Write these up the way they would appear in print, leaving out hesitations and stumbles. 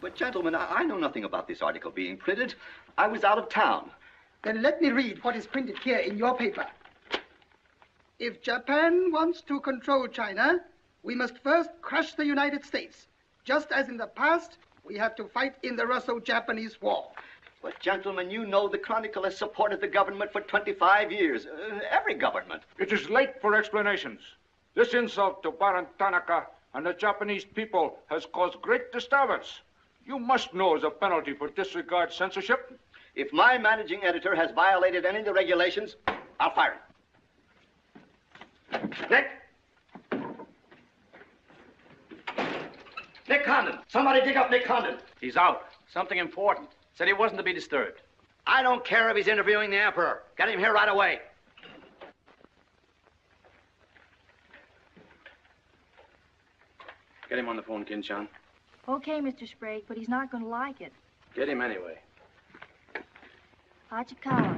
But, gentlemen, I know nothing about this article being printed. I was out of town. Then let me read what is printed here in your paper. If Japan wants to control China, we must first crush the United States. Just as in the past, we have to fight in the Russo-Japanese War. But, gentlemen, you know the Chronicle has supported the government for 25 years. Every government. It is late for explanations. This insult to Baron Tanaka and the Japanese people has caused great disturbance. You must know as a penalty for disregard censorship. If my managing editor has violated any of the regulations, I'll fire him. Nick! Nick Condon! Somebody dig up Nick Condon! He's out. Something important. Said he wasn't to be disturbed. I don't care if he's interviewing the Emperor. Get him here right away. Get him on the phone, Kin-chan. Okay, Mr. Sprague, but he's not going to like it. Get him anyway. Hachikawa.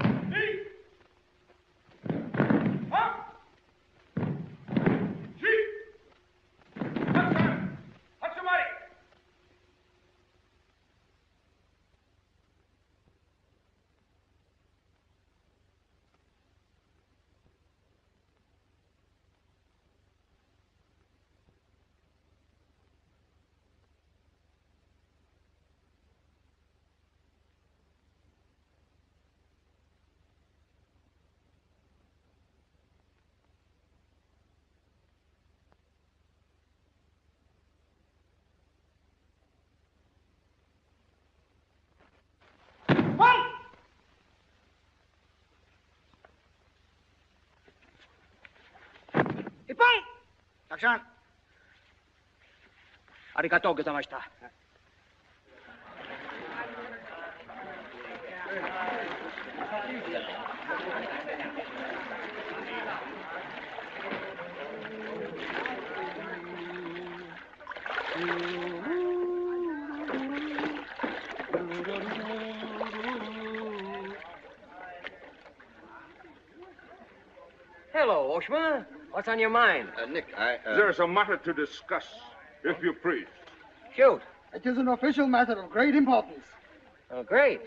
Takshan. Arigatou gozaimashita. Hello, Oshma. What's on your mind? Nick, There's a matter to discuss, if you please. Shoot. It is an official matter of great importance. Oh, great.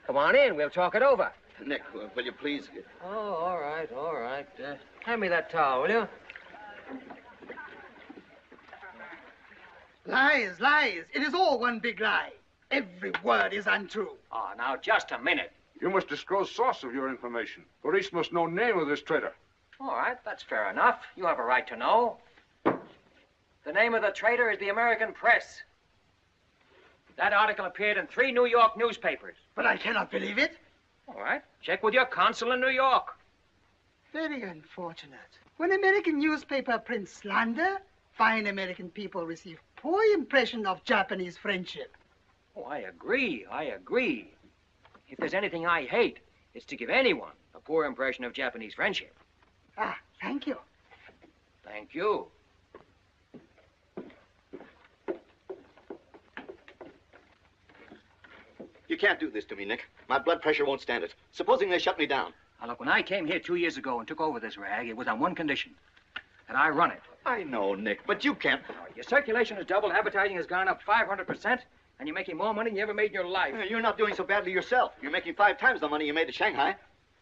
Come on in. We'll talk it over. Nick, will you please... Oh, all right, all right. Hand me that towel, will you? Lies, lies. It is all one big lie. Every word is untrue. Oh, now, just a minute. You must disclose source of your information. Police must know name of this traitor. All right, that's fair enough. You have a right to know. The name of the traitor is the American Press. That article appeared in 3 New York newspapers. But I cannot believe it. All right, check with your consul in New York. Very unfortunate. When American newspaper prints slander, fine American people receive poor impression of Japanese friendship. Oh, I agree, I agree. If there's anything I hate, it's to give anyone a poor impression of Japanese friendship. Ah, thank you. Thank you. You can't do this to me, Nick. My blood pressure won't stand it. Supposing they shut me down. Now, look, when I came here 2 years ago and took over this rag, it was on one condition, that I run it. I know, Nick, but you can't... Your circulation has doubled, advertising has gone up 500%, and you're making more money than you ever made in your life. You're not doing so badly yourself. You're making 5 times the money you made at Shanghai.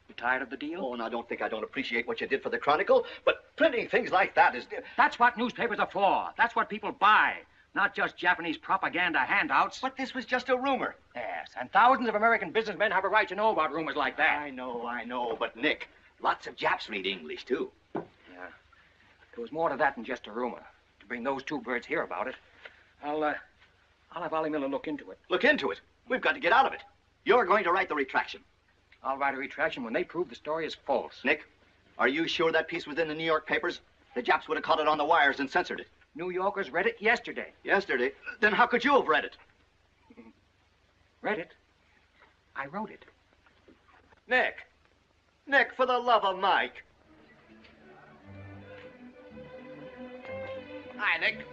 You tired of the deal? Oh, and I don't think I don't appreciate what you did for the Chronicle, but printing things like that is... That's what newspapers are for. That's what people buy. Not just Japanese propaganda handouts. But this was just a rumor. Yes, and thousands of American businessmen have a right to know about rumors like that. I know, but Nick, lots of Japs read English, too. Yeah. There was more to that than just a rumor. To bring those 2 birds here about it, I'll have Ollie Miller look into it. Look into it? We've got to get out of it. You're going to write the retraction. I'll write a retraction when they prove the story is false. Nick, are you sure that piece was in the New York papers? The Japs would have caught it on the wires and censored it. New Yorkers read it yesterday. Yesterday? Then how could you have read it? Read it? I wrote it. Nick, for the love of Mike. Hi, Nick.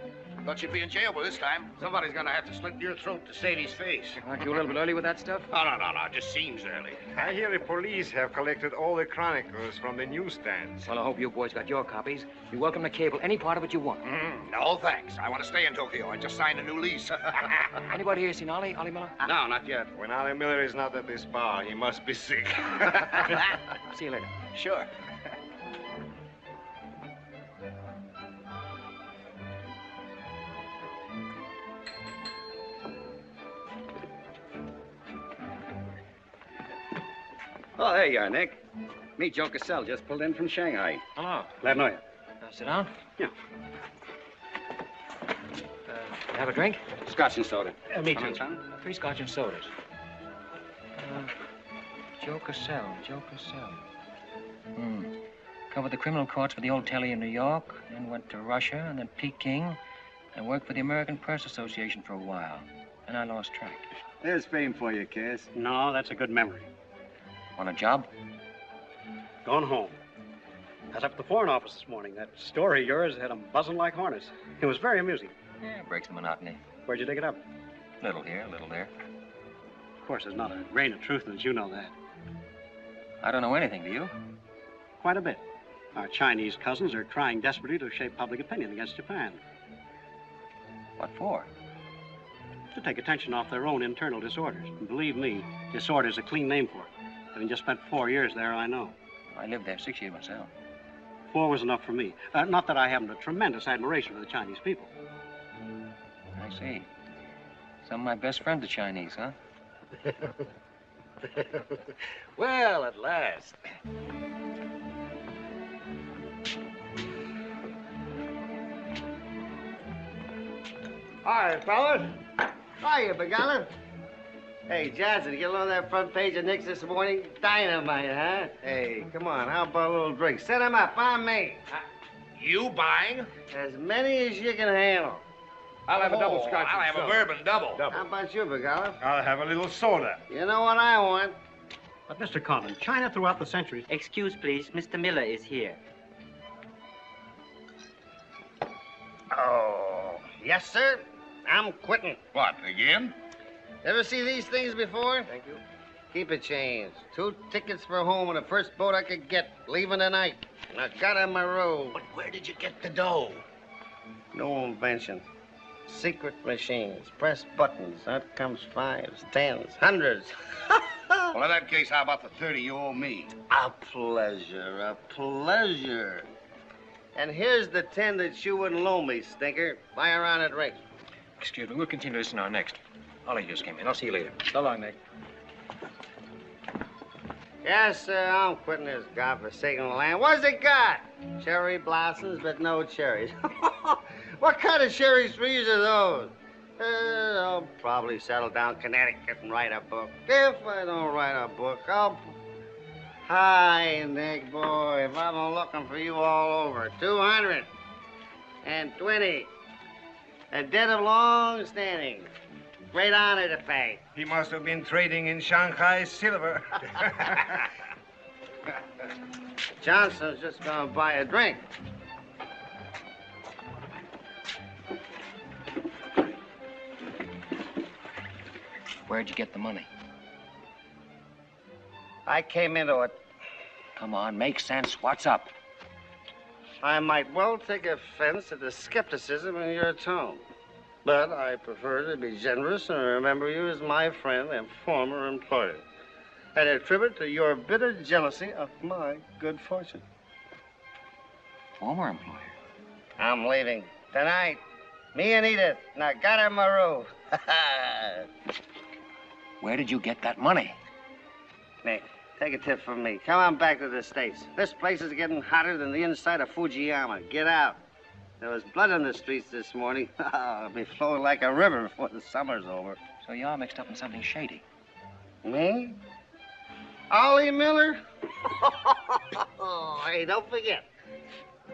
Thought you'd be in jail by this time. Somebody's gonna have to slit your throat to save his face. Aren't you a little bit early with that stuff? No. Just seems early. I hear the police have collected all the chronicles from the newsstands. Well, I hope you boys got your copies. You're welcome to cable any part of it you want. No, thanks. I want to stay in Tokyo. I just signed a new lease. Anybody here seen Ollie Miller? No, not yet. When Ollie Miller is not at this bar, he must be sick. See you later. Sure. Oh, there you are, Nick. Me, Joe Cassell, just pulled in from Shanghai. Hello. Glad to know you. Sit down. Yeah. Have a drink? Scotch and soda. Me Come on, too. son. 3 scotch and sodas. Joe Cassell. Covered the criminal courts for the old telly in New York, then went to Russia, and then Peking, and worked for the American Press Association for a while. And I lost track. There's fame for you, Cass. No, that's a good memory. Want a job? Gone home. I was up at the Foreign Office this morning. That story of yours had them buzzing like hornets. It was very amusing. Yeah, breaks the monotony. Where'd you dig it up? Little here, little there. Of course, there's not a grain of truth in it. You know that. I don't know anything, do you? Quite a bit. Our Chinese cousins are trying desperately to shape public opinion against Japan. What for? To take attention off their own internal disorders. And believe me, disorder's a clean name for it. Having just spent 4 years there, I know. I lived there 6 years myself. 4 was enough for me. Not that I haven't a tremendous admiration for the Chinese people. I see. Some of my best friends are Chinese, huh? Well, at last. Hi, fellas. Hiya, Begala. Hey, Johnson, you get along that front page of Nick's this morning? Dynamite, huh? Hey, come on, how about a little drink? Set him up on me. You buying? As many as you can handle. I'll have a double scotch. I'll have a bourbon double. How about you, Begala? I'll have a little soda. You know what I want? But, Mr. Conlon, China throughout the centuries... Excuse, please. Mr. Miller is here. Oh, yes, sir. I'm quitting. What, again? Ever see these things before? Thank you. Keep it changed. 2 tickets for home on the first boat I could get, leaving tonight. And I got on my road. But where did you get the dough? No invention. Secret machines. Press buttons. Out comes 5s, 10s, 100s. Well, in that case, how about the 30 you owe me? A pleasure, a pleasure. And here's the 10 that you wouldn't loan me, stinker. Buy a round of drinks. Excuse me, we'll continue this in our next. Ollie just came in. I'll see you later. So long, Nick. Yes, sir, I'm quitting this godforsaken land. What's it got? Cherry blossoms, but no cherries. What kind of cherry trees are those? I'll probably settle down Connecticut and write a book. If I don't write a book, I'll... Hi, Nick, boy. I've been looking for you all over. 220. A debt of long standing. Great honor to pay. He must have been trading in Shanghai silver. Johnson's just gonna buy a drink. Where'd you get the money? I came into it. Come on, make sense. What's up? I might well take offense at the skepticism in your tone. But I prefer to be generous and remember you as my friend and former employer. And attribute to your bitter jealousy of my good fortune. Former employer? I'm leaving tonight. Me and Edith. And I got her my room. Where did you get that money? Nick, take a tip from me. Come on back to the States. This place is getting hotter than the inside of Fujiyama. Get out. There was blood on the streets this morning. It'll be flowing like a river before the summer's over. So you are mixed up in something shady. Me? Ollie Miller? Hey, don't forget.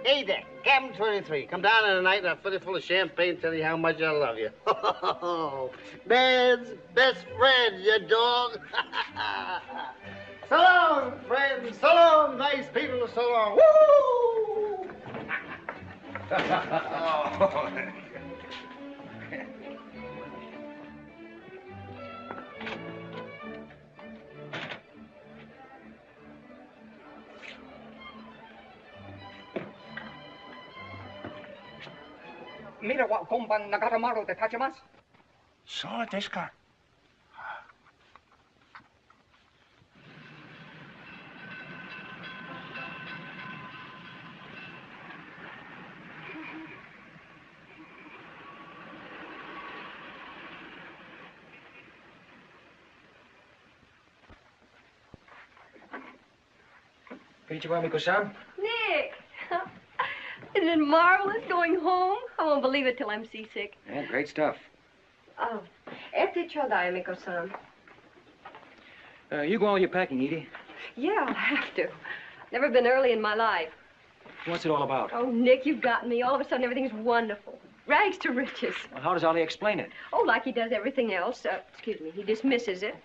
Hey, Dick, Captain 23. Come down in the night and I'll fill you full of champagne and tell you how much I love you. Man's best friend, you dog. So long, friends. So long, nice people. So long. Woo! Mira wa komban nagaramaru de tachimasu. So desu ka. Konnichiwa, Miko-san. Nick! Isn't it marvelous going home? I won't believe it till I'm seasick. Yeah, great stuff. Oh, ete chodai, Miko-san. You go on with your packing, Edie. Yeah, I'll have to. Never been early in my life. What's it all about? Oh, Nick, you've got me. All of a sudden, everything's wonderful. Rags to riches. Well, how does Ollie explain it? Oh, like he does everything else. Excuse me, he dismisses it.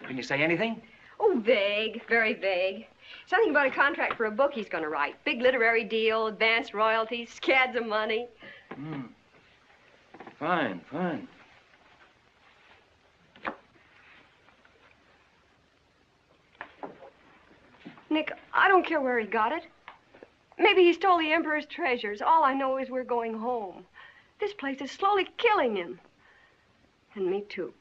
Can you say anything? Oh, vague, very vague. Something about a contract for a book he's going to write. Big literary deal, advanced royalties, scads of money. Fine, fine. Nick, I don't care where he got it. Maybe he stole the Emperor's treasures. All I know is we're going home. This place is slowly killing him. And me, too.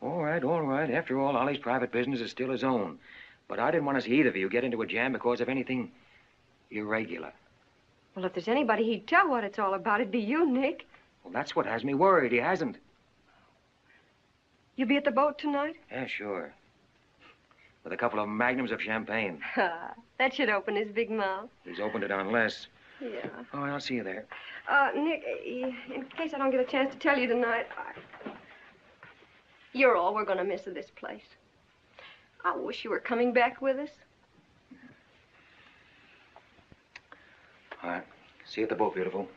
All right, all right. After all, Ollie's private business is still his own. But I didn't want to see either of you get into a jam because of anything irregular. Well, if there's anybody he'd tell what it's all about, it'd be you, Nick. Well, that's what has me worried. He hasn't. You be at the boat tonight? Yeah, sure. With a couple of magnums of champagne. That should open his big mouth. He's opened it on less. Yeah. All right, I'll see you there. Nick, in case I don't get a chance to tell you tonight, you're all we're going to miss of this place. I wish you were coming back with us. All right. See you at the boat, beautiful.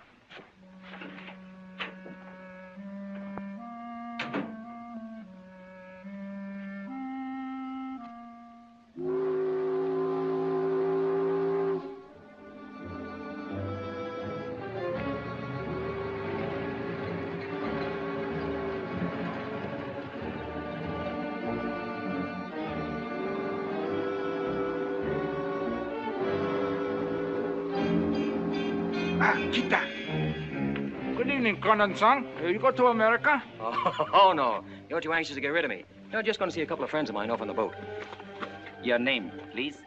Kita. Good evening, Conan-san. You go to America? Oh, no. You're too anxious to get rid of me. You're just going to see a couple of friends of mine off on the boat. Your name, please?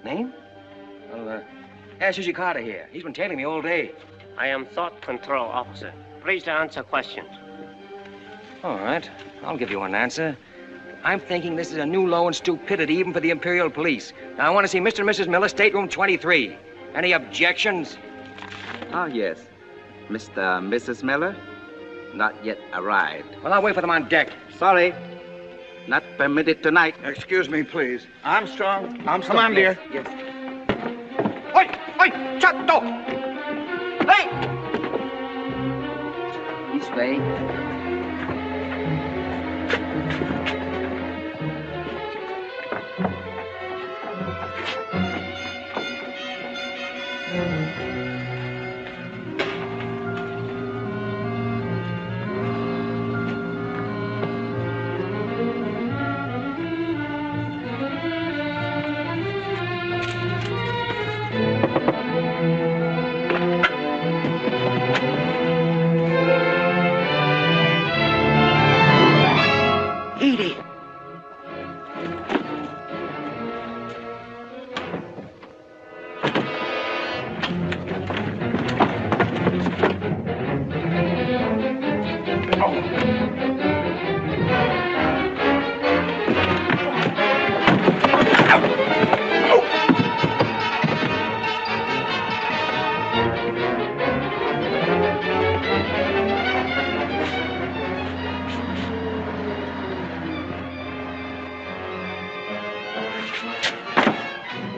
Name? Well, ask Sushi Carter here. He's been tailing me all day. I am Thought Control Officer. Please to answer questions. All right. I'll give you an answer. I'm thinking this is a new low in stupidity even for the Imperial Police. Now, I want to see Mr. and Mrs. Miller, stateroom 23. Any objections? Oh, yes. Mr. and Mrs. Miller? Not yet arrived. Well, I'll wait for them on deck. Sorry. Not permitted tonight. Excuse me, please. Armstrong. Come on, dear. Yes. Oi! Oi! Chatto! Hey! This way.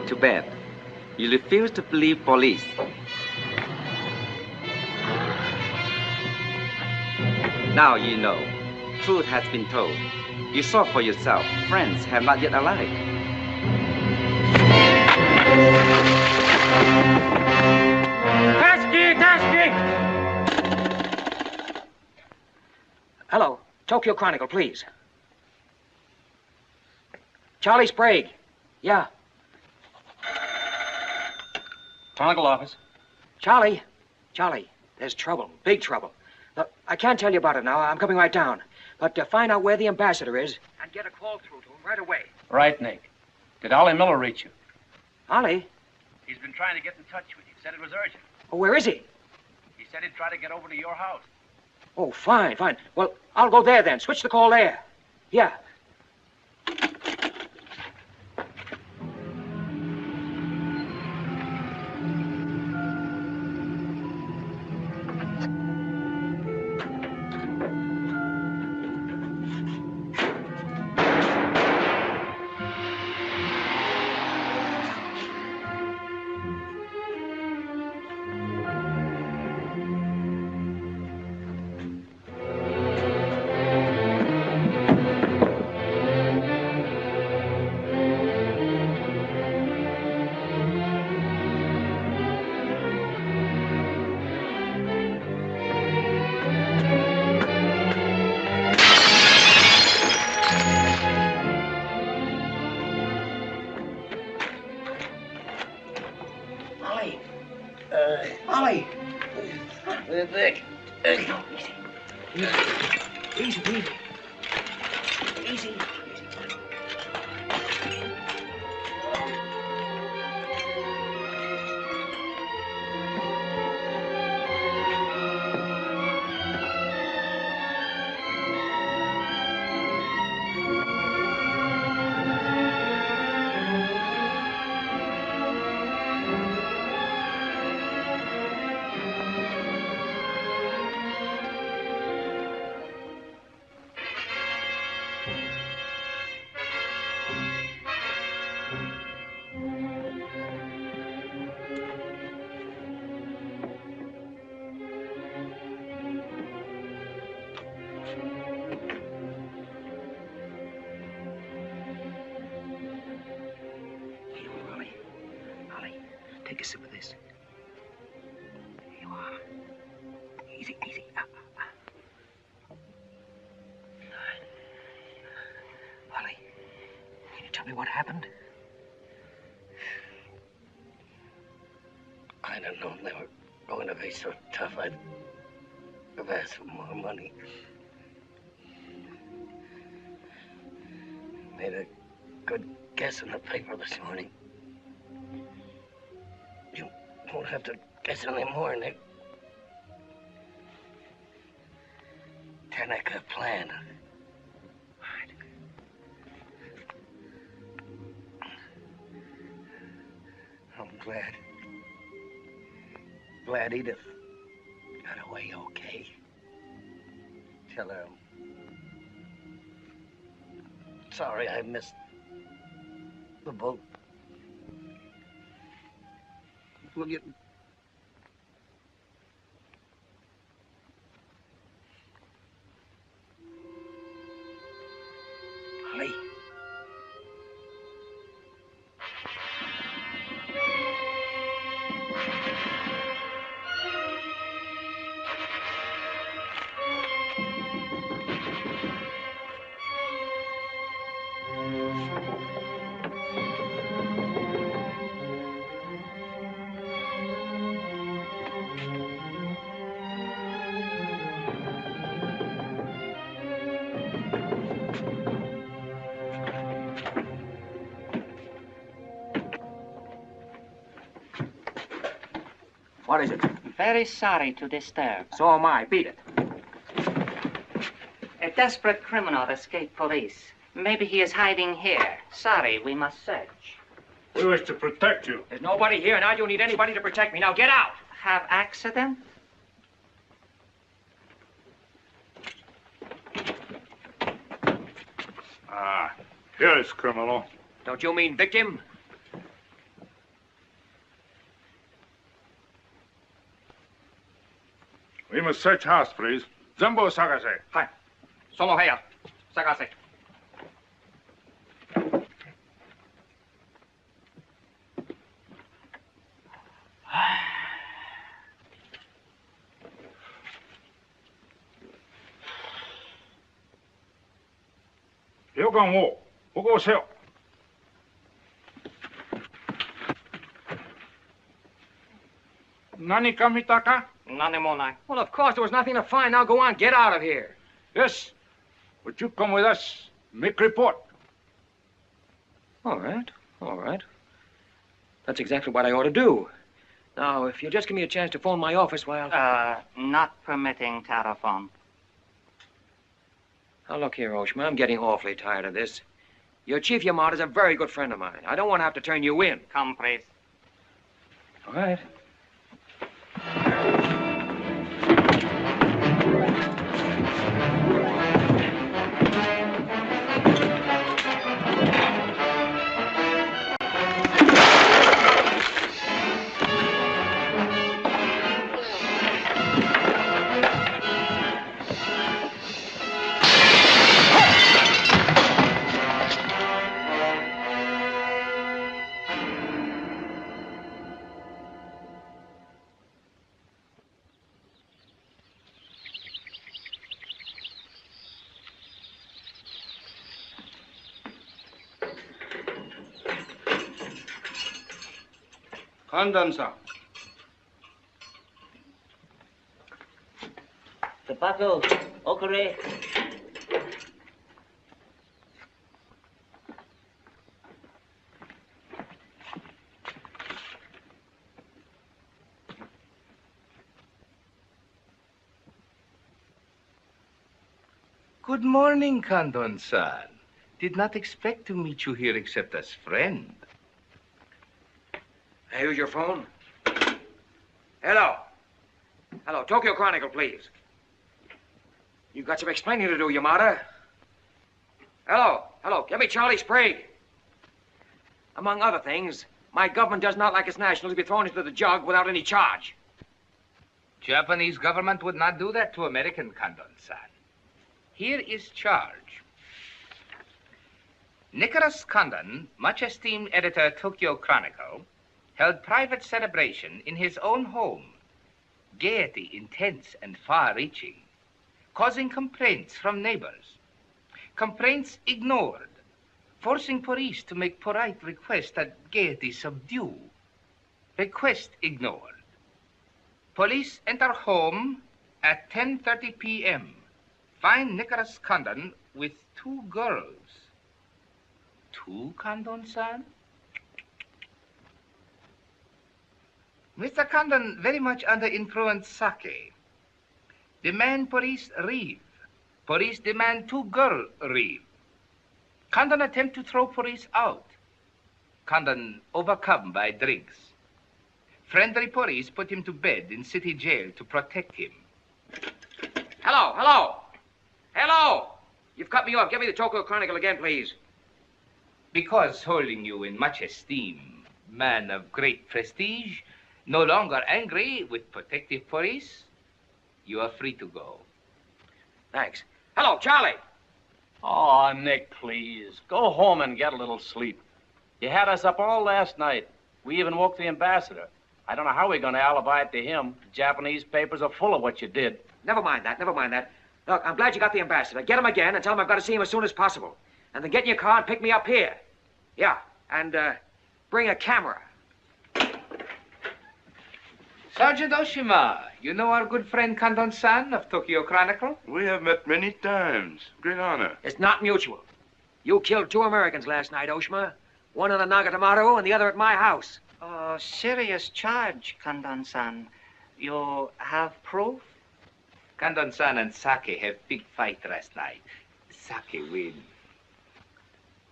Too bad. You refuse to believe police. Now you know. Truth has been told. You saw for yourself. Friends have not yet arrived. Hello. Tokyo Chronicle, please. Charlie Sprague. Yeah. Chronicle office. Charlie. Charlie, there's trouble. Big trouble. Look, I can't tell you about it now. I'm coming right down. But find out where the ambassador is and get a call through to him right away. Right, Nick. Did Ollie Miller reach you? Ollie? He's been trying to get in touch with you. Said it was urgent. Oh, where is he? He said he'd try to get over to your house. Oh, fine, fine. Well, I'll go there then. Switch the call there. Yeah. Ollie! Nick. Easy, easy. Easy. Take a sip of this. Here you are. Easy, easy. Ollie, can you tell me what happened? I don't know if they were going to be so tough. I'd have asked for more money. Made a good guess in the paper this morning. You won't have to guess anymore, Nick. Tanaka plan. I'm glad Edith got away okay. Tell her I'm sorry I missed the boat. Will you... Ollie. What is it? Very sorry to disturb. So am I. Beat it. A desperate criminal escaped police. Maybe he is hiding here. Sorry, we must search. We wish to protect you. There's nobody here, and I don't need anybody to protect me. Now get out! Have accident? Ah, here is criminal. Don't you mean victim? We must search house, please. Zembo Sagase. Hi. Solo heya. Sagase. 旅館を保護せよ。何か見たか? Well, of course, there was nothing to find. Now go on, get out of here. Yes, but you come with us. Make report. All right, all right. That's exactly what I ought to do. Now, if you'll just give me a chance to phone my office while... Not permitting telephone. Now, look here, Oshma, I'm getting awfully tired of this. Your Chief Yamada's a very good friend of mine. I don't want to have to turn you in. Come, please. All right. Condon-san. Tobacco, okare. Good morning, Condon-san. Did not expect to meet you here except as friend. Here's your phone. Hello. Hello, Tokyo Chronicle, please. You've got some explaining to do, Yamada. Hello, hello, give me Charlie Sprague. Among other things, my government does not like its nationals to be thrown into the jug without any charge. Japanese government would not do that to American, Condon-san. Here is charge. Nicholas Condon, much esteemed editor Tokyo Chronicle, held private celebration in his own home. Gaiety intense and far-reaching, causing complaints from neighbors. Complaints ignored, forcing police to make polite requests that gaiety subdue. Request ignored. Police enter home at 10:30 p.m. Find Nicholas Condon with 2 girls. 2, Condon-san? Mr. Condon very much under influence sake. Demand police leave. Police demand 2 girls leave. Condon attempt to throw police out. Condon overcome by drinks. Friendly police put him to bed in city jail to protect him. Hello, hello. Hello. You've cut me off. Give me the Tokyo Chronicle again, please. Because holding you in much esteem, man of great prestige, no longer angry with protective police, you are free to go. Thanks. Hello, Charlie. Oh, Nick, please. Go home and get a little sleep. You had us up all last night. We even woke the ambassador. I don't know how we're going to alibi it to him. The Japanese papers are full of what you did. Never mind that, never mind that. Look, I'm glad you got the ambassador. Get him again and tell him I've got to see him as soon as possible. And then get in your car and pick me up here. Yeah, and bring a camera. Sergeant Oshima, you know our good friend Condon-san of Tokyo Chronicle? We have met many times. Great honor. It's not mutual. You killed 2 Americans last night, Oshima. One in the Nagatomaru and the other at my house. Oh, serious charge, Condon-san. You have proof? Condon-san and Sake have big fight last night. Sake win.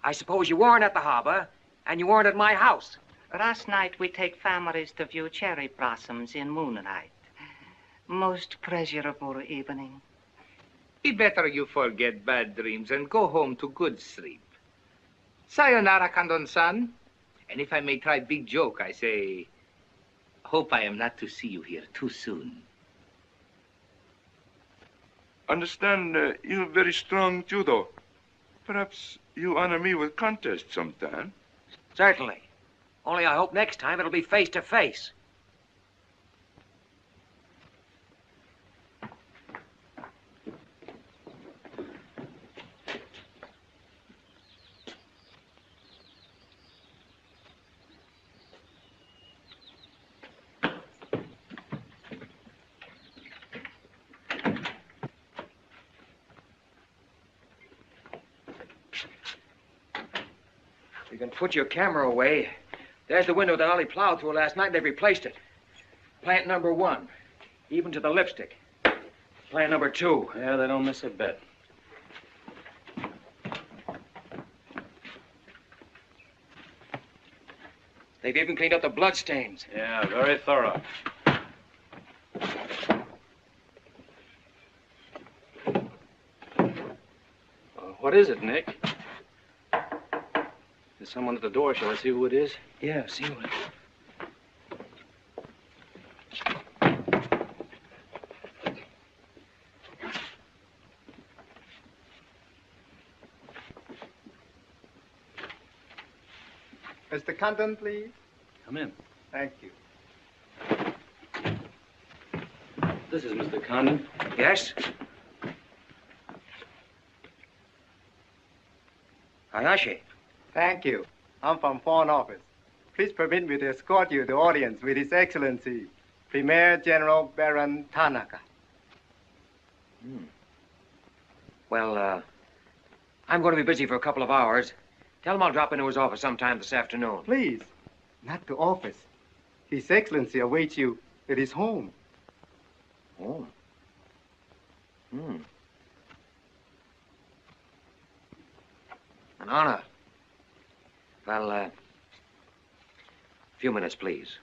I suppose you weren't at the harbor, and you weren't at my house. Last night we take families to view cherry blossoms in moonlight. Most pleasurable evening. Be better you forget bad dreams and go home to good sleep. Sayonara, Condon-san. And if I may try big joke, I say, hope I am not to see you here too soon. Understand, you have very strong judo. Perhaps you honor me with contest sometime. Certainly. Only I hope next time it'll be face to face. can put your camera away. There's the window that Ollie plowed through last night, and they've replaced it. Plant number 1, even to the lipstick. Plant number 2. Yeah, they don't miss a bit. They've even cleaned up the blood stains. Yeah, very thorough. What is it, Nick? There's someone at the door. Shall I see who it is? Yeah, see who it is. Mr. Condon, please. Come in. Thank you. This is Mr. Condon. Yes? Hayashi. Thank you. I'm from Foreign Office. Please permit me to escort you to the audience with His Excellency, Premier General Baron Tanaka. Well, I'm going to be busy for a couple of hours. Tell him I'll drop into his office sometime this afternoon. Please, not to office. His Excellency awaits you at his home. Home? An honor. Well, a few minutes, please.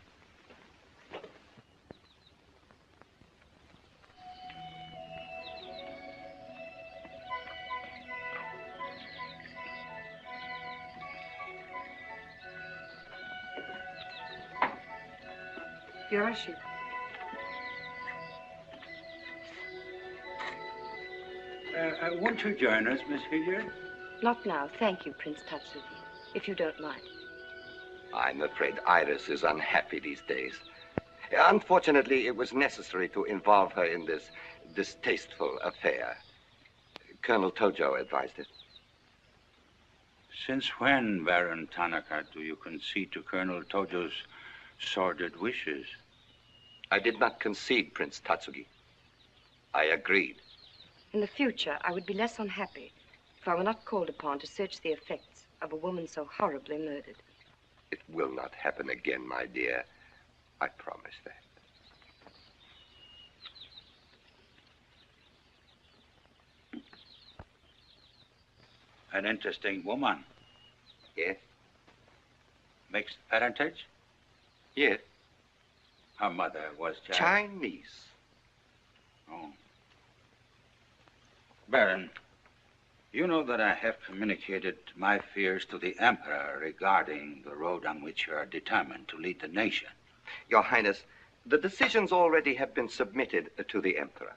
Yoshi. Won't you join us, Miss Hilliard? Not now, thank you, Prince Tatsuki, if you don't mind. I'm afraid Iris is unhappy these days. Unfortunately, it was necessary to involve her in this distasteful affair. Colonel Tojo advised it. Since when, Baron Tanaka, do you concede to Colonel Tojo's sordid wishes? I did not concede, Prince Tatsugi. I agreed. In the future, I would be less unhappy if I were not called upon to search the effects of a woman so horribly murdered. It will not happen again, my dear. I promise that. An interesting woman. Yes? Mixed parentage? Yes. Her mother was Chinese. Oh. Baron, you know that I have communicated my fears to the Emperor regarding the road on which you are determined to lead the nation. Your Highness, the decisions already have been submitted to the Emperor.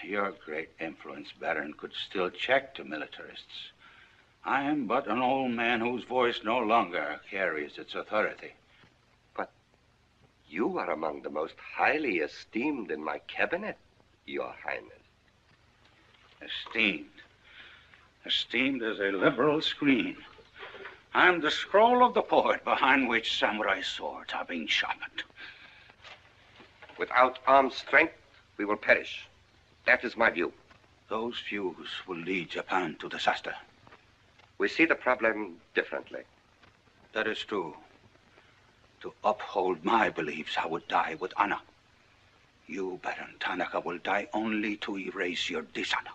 Your great influence, Baron, could still check the militarists. I am but an old man whose voice no longer carries its authority. But you are among the most highly esteemed in my cabinet, Your Highness. Esteemed. Esteemed as a liberal screen. I'm the scroll of the poet behind which samurai swords are being sharpened. Without armed strength, we will perish. That is my view. Those views will lead Japan to disaster. We see the problem differently. That is true. To uphold my beliefs, I would die with honor. You, Baron Tanaka, will die only to erase your dishonor.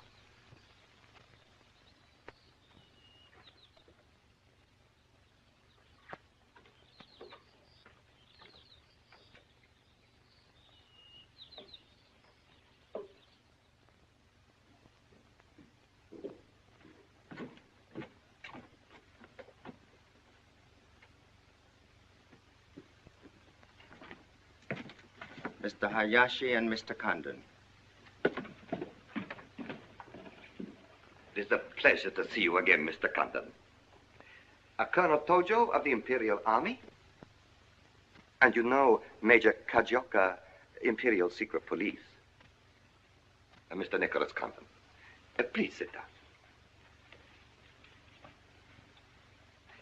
Mr. Hayashi and Mr. Condon. It is a pleasure to see you again, Mr. Condon. Colonel Tojo of the Imperial Army. And you know Major Kajioka, Imperial Secret Police. Mr. Nicholas Condon. Please sit down.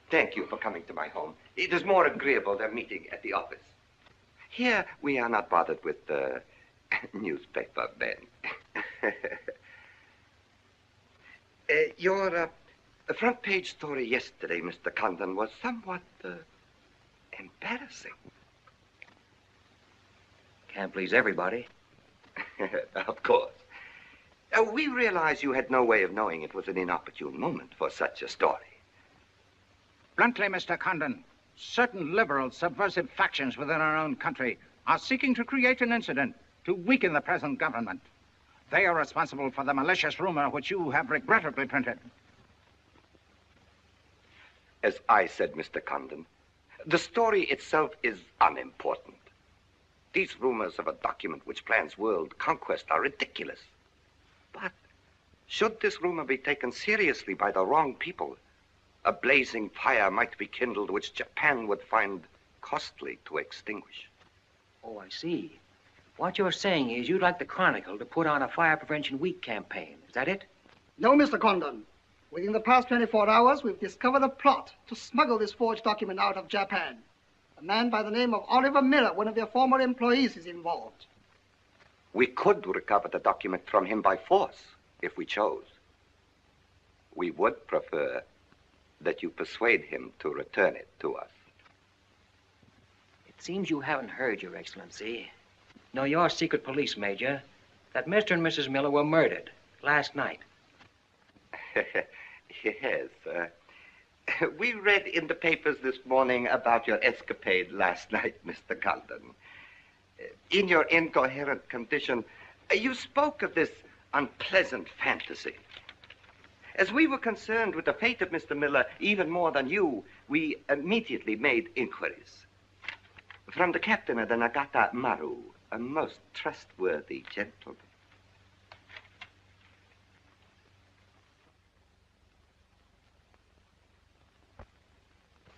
Thank you for coming to my home. It is more agreeable than meeting at the office. Here, we are not bothered with newspaper men. Your The front page story yesterday, Mr. Condon, was somewhat embarrassing. Can't please everybody. Of course. We realize you had no way of knowing it was an inopportune moment for such a story. Bluntly, Mr. Condon, certain liberal subversive factions within our own country are seeking to create an incident to weaken the present government. They are responsible for the malicious rumor which you have regrettably printed. As I said, Mr. Condon, the story itself is unimportant. These rumors of a document which plans world conquest are ridiculous. But should this rumor be taken seriously by the wrong people, a blazing fire might be kindled which Japan would find costly to extinguish. Oh, I see. What you're saying is you'd like the Chronicle to put on a fire prevention week campaign. Is that it? No, Mr. Condon. Within the past 24 hours, we've discovered a plot to smuggle this forged document out of Japan. A man by the name of Oliver Miller, one of their former employees, is involved. We could recover the document from him by force, if we chose. We would prefer that you persuade him to return it to us. It seems you haven't heard, Your Excellency. No, your secret police, Major, that Mr. and Mrs. Miller were murdered last night. Yes, we read in the papers this morning about your escapade last night, Mr. Condon. In your incoherent condition, you spoke of this unpleasant fantasy. As we were concerned with the fate of Mr. Miller even more than you, we immediately made inquiries. From the captain of the Nagata Maru, a most trustworthy gentleman.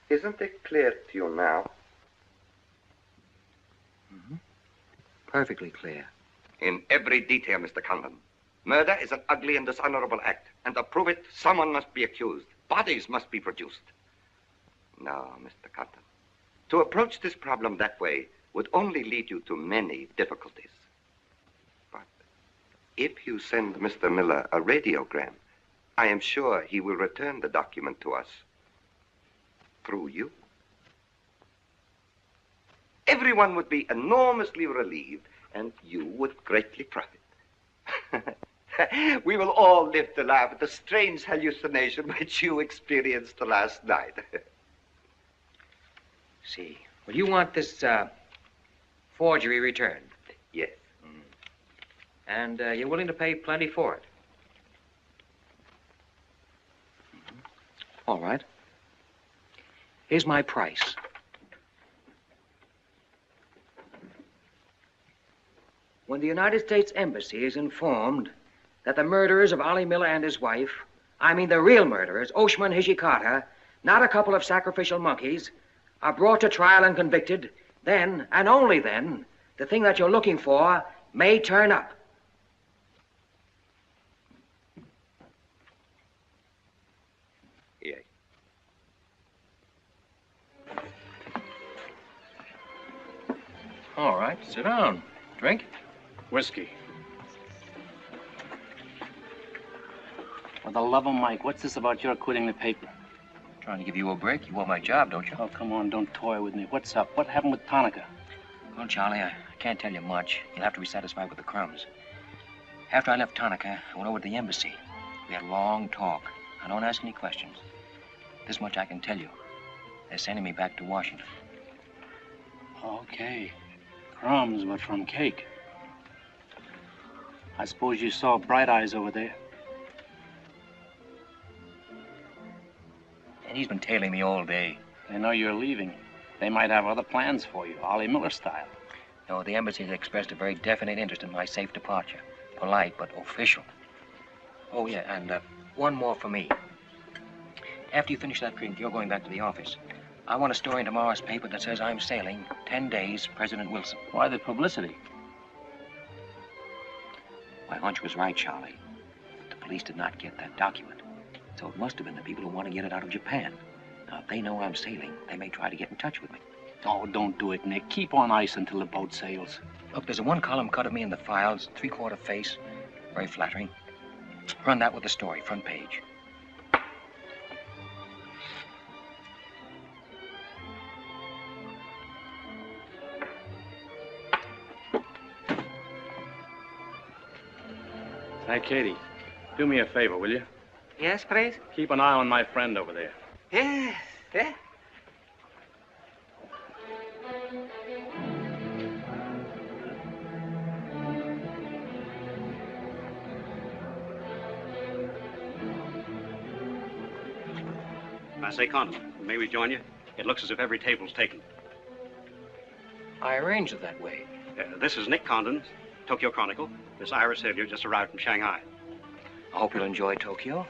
Isn't it clear to you now? Mm-hmm. Perfectly clear. In every detail, Mr. Condon. Murder is an ugly and dishonorable act, and to prove it, someone must be accused. Bodies must be produced. No, Mr. Condon. To approach this problem that way would only lead you to many difficulties. But if you send Mr. Miller a radiogram, I am sure he will return the document to us through you. Everyone would be enormously relieved, and you would greatly profit. We will all live to laugh at the strange hallucination which you experienced last night. See. Well, you want this forgery returned? Yes. And you're willing to pay plenty for it? All right. Here's my price. When the United States Embassy is informed that the murderers of Ollie Miller and his wife, I mean the real murderers, Oshima and Hijikata, not a couple of sacrificial monkeys, are brought to trial and convicted, then, and only then, the thing that you're looking for may turn up. Yes. All right, sit down. Drink? Whiskey. For the love of Mike, what's this about your quitting the paper? Trying to give you a break. You want my job, don't you? Oh, come on, don't toy with me. What's up? What happened with Tonica? Well, Charlie, I can't tell you much. You'll have to be satisfied with the crumbs. After I left Tonica, I went over to the embassy. We had a long talk. I don't ask any questions. This much I can tell you. They're sending me back to Washington. Okay. Crumbs, but from cake. I suppose you saw Bright Eyes over there. And he's been tailing me all day. They know you're leaving. They might have other plans for you, Ollie Miller style. No, the embassy has expressed a very definite interest in my safe departure. Polite, but official. Oh, yeah, and one more for me. After you finish that drink, you're going back to the office. I want a story in tomorrow's paper that says I'm sailing 10 days, President Wilson. Why the publicity? My hunch was right, Charlie. The police did not get that document. So it must have been the people who want to get it out of Japan. Now, if they know I'm sailing, they may try to get in touch with me. Oh, don't do it, Nick. Keep on ice until the boat sails. Look, there's a one-column cut of me in the files, 3/4 face. Very flattering. Run that with the story, front page. Hey, Katie, do me a favor, will you? Yes, please? Keep an eye on my friend over there. Yes, yeah. I say, Condon, may we join you? It looks as if every table's taken. I arranged it that way. This is Nick Condon, Tokyo Chronicle. Miss Iris Hilliard just arrived from Shanghai. I hope you'll enjoy Tokyo.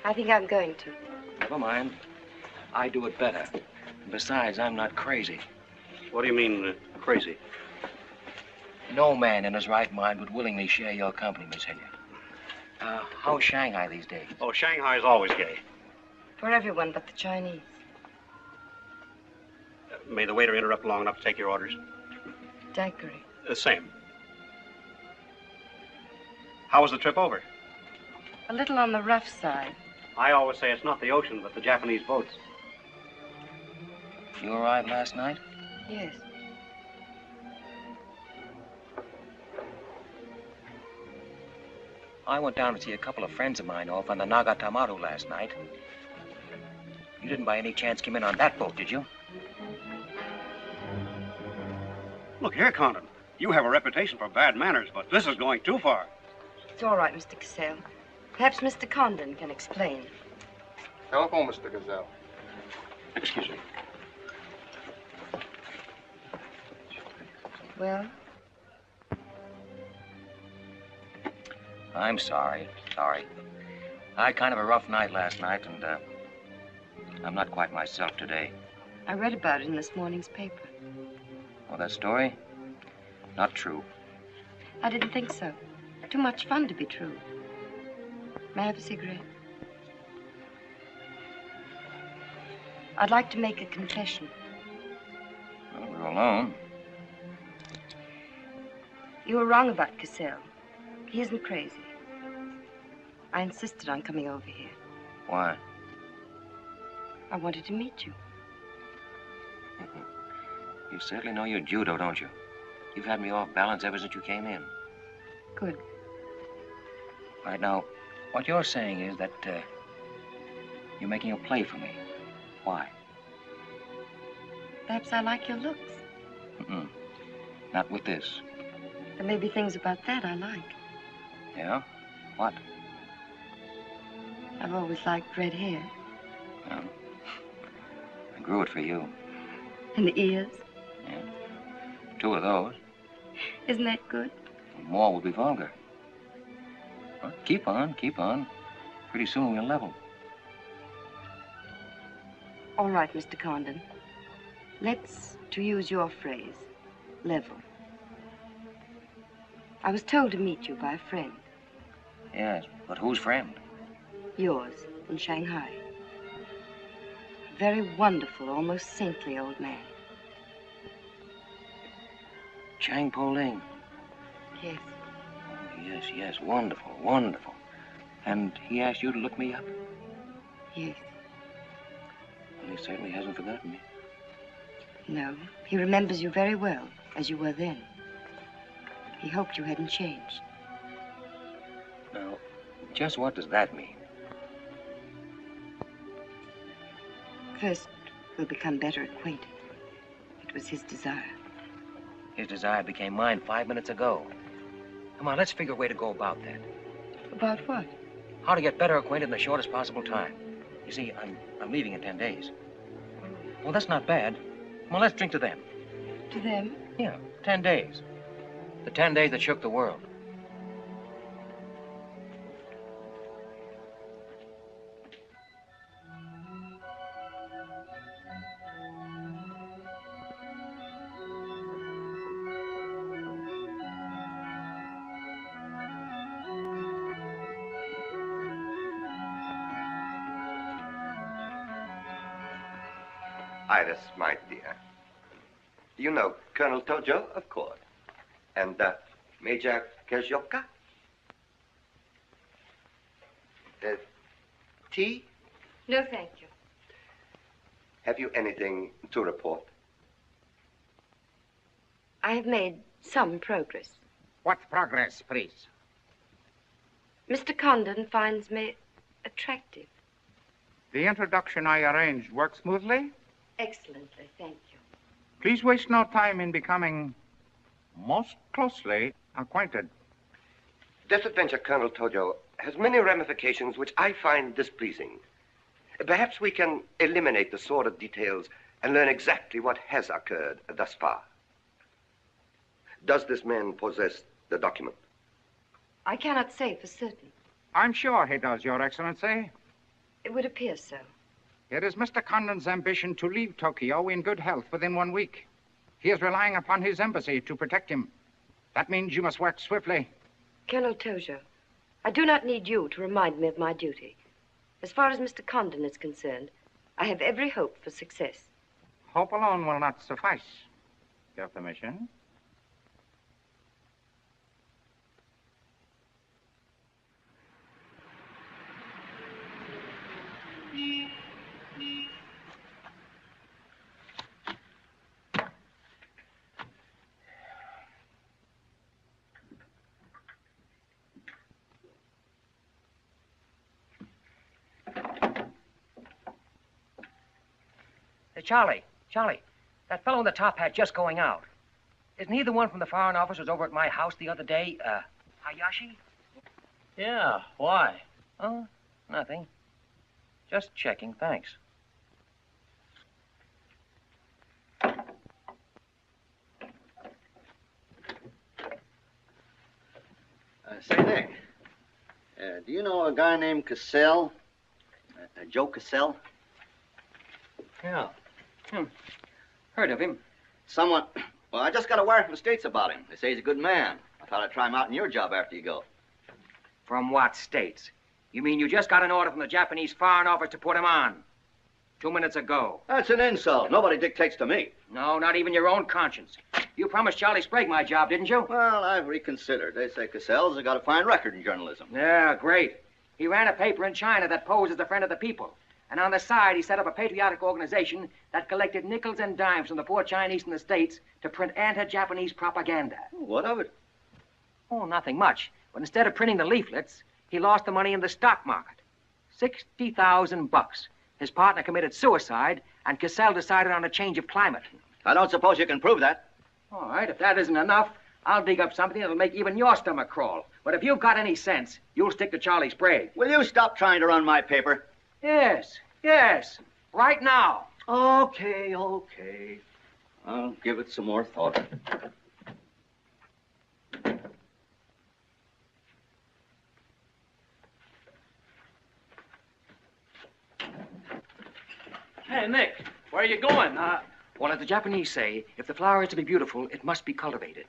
I think I'm going to. Never mind. I do it better. Besides, I'm not crazy. What do you mean, crazy? No man in his right mind would willingly share your company, Miss Hilliard. How's Shanghai these days? Oh, Shanghai's always gay. For everyone but the Chinese. May the waiter interrupt long enough to take your orders? Daiquiri. Same. How was the trip over? A little on the rough side. I always say it's not the ocean, but the Japanese boats. You arrived last night? Yes. I went down to see a couple of friends of mine off on the Nagatamaru last night. You didn't by any chance come in on that boat, did you? Look here, Condon. You have a reputation for bad manners, but this is going too far. It's all right, Mr. Cassell. Perhaps Mr. Condon can explain. Telephone, Mr. Gazelle. Excuse me. Well? I'm sorry. Sorry. I had kind of a rough night last night, and I'm not quite myself today. I read about it in this morning's paper. Oh, that story? Not true. I didn't think so. Too much fun to be true. May I have a cigarette? I'd like to make a confession. Well, we're alone. You were wrong about Cassell. He isn't crazy. I insisted on coming over here. Why? I wanted to meet you. You certainly know your judo, don't you? You've had me off balance ever since you came in. Good. Right now, what you're saying is that you're making a play for me. Why? Perhaps I like your looks. Mm-mm. Not with this. There may be things about that I like. Yeah? What? I've always liked red hair. Well, I grew it for you. And the ears. Yeah. 2 of those. Isn't that good? More would be vulgar. Well, keep on, keep on. Pretty soon we'll level. All right, Mr. Condon. Let's, to use your phrase, level. I was told to meet you by a friend. Yes, but whose friend? Yours, in Shanghai. A very wonderful, almost saintly old man. Chang Po Ling. Yes. Oh, yes, yes, wonderful, wonderful. And he asked you to look me up? Yes. Well, he certainly hasn't forgotten me. No, he remembers you very well, as you were then. He hoped you hadn't changed. Now, just what does that mean? First, we'll become better acquainted. It was his desire. His desire became mine 5 minutes ago. Come on, let's figure a way to go about that. About what? How to get better acquainted in the shortest possible time. You see, I'm leaving in 10 days. Well, that's not bad. Come on, let's drink to them. To them? Yeah, 10 days. The 10 days that shook the world. Iris, my dear. You know Colonel Tojo, of course. And Major Kazioka? Tea? No, thank you. Have you anything to report? I have made some progress. What progress, please? Mr. Condon finds me attractive. The introduction I arranged worked smoothly? Excellently, thank you. Please waste no time in becoming most closely acquainted. This adventure, Colonel Tojo, has many ramifications which I find displeasing. Perhaps we can eliminate the sordid details and learn exactly what has occurred thus far. Does this man possess the document? I cannot say for certain. I'm sure he does, Your Excellency. It would appear so. It is Mr. Condon's ambition to leave Tokyo in good health within 1 week. He is relying upon his embassy to protect him. That means you must work swiftly. Colonel Tojo, I do not need you to remind me of my duty. As far as Mr. Condon is concerned, I have every hope for success. Hope alone will not suffice. Your permission? Hey, Charlie, that fellow in the top hat just going out. Isn't he the one from the Foreign Office who was over at my house the other day? Hayashi? Yeah, why? Oh, nothing. Just checking, thanks. Say, Nick, do you know a guy named Cassell? Joe Cassell? Yeah. Heard of him. Someone... Well, I just got a wire from the States about him. They say he's a good man. I thought I'd try him out in your job after you go. From what states? You mean you just got an order from the Japanese Foreign Office to put him on? 2 minutes ago. That's an insult. Nobody dictates to me. No, not even your own conscience. You promised Charlie Sprague my job, didn't you? Well, I've reconsidered. They say Cassell's got a fine record in journalism. Yeah, great. He ran a paper in China that posed as a friend of the people. And on the side, he set up a patriotic organization that collected nickels and dimes from the poor Chinese in the States to print anti-Japanese propaganda. What of it? Oh, nothing much. But instead of printing the leaflets, he lost the money in the stock market. $60,000. His partner committed suicide, and Cassell decided on a change of climate. I don't suppose you can prove that. All right, if that isn't enough, I'll dig up something that'll make even your stomach crawl. But if you've got any sense, you'll stick to Charlie Sprague. Will you stop trying to run my paper? Yes. Right now. Okay. I'll give it some more thought. Hey, Nick, where are you going? Well, as the Japanese say, if the flower is to be beautiful, it must be cultivated.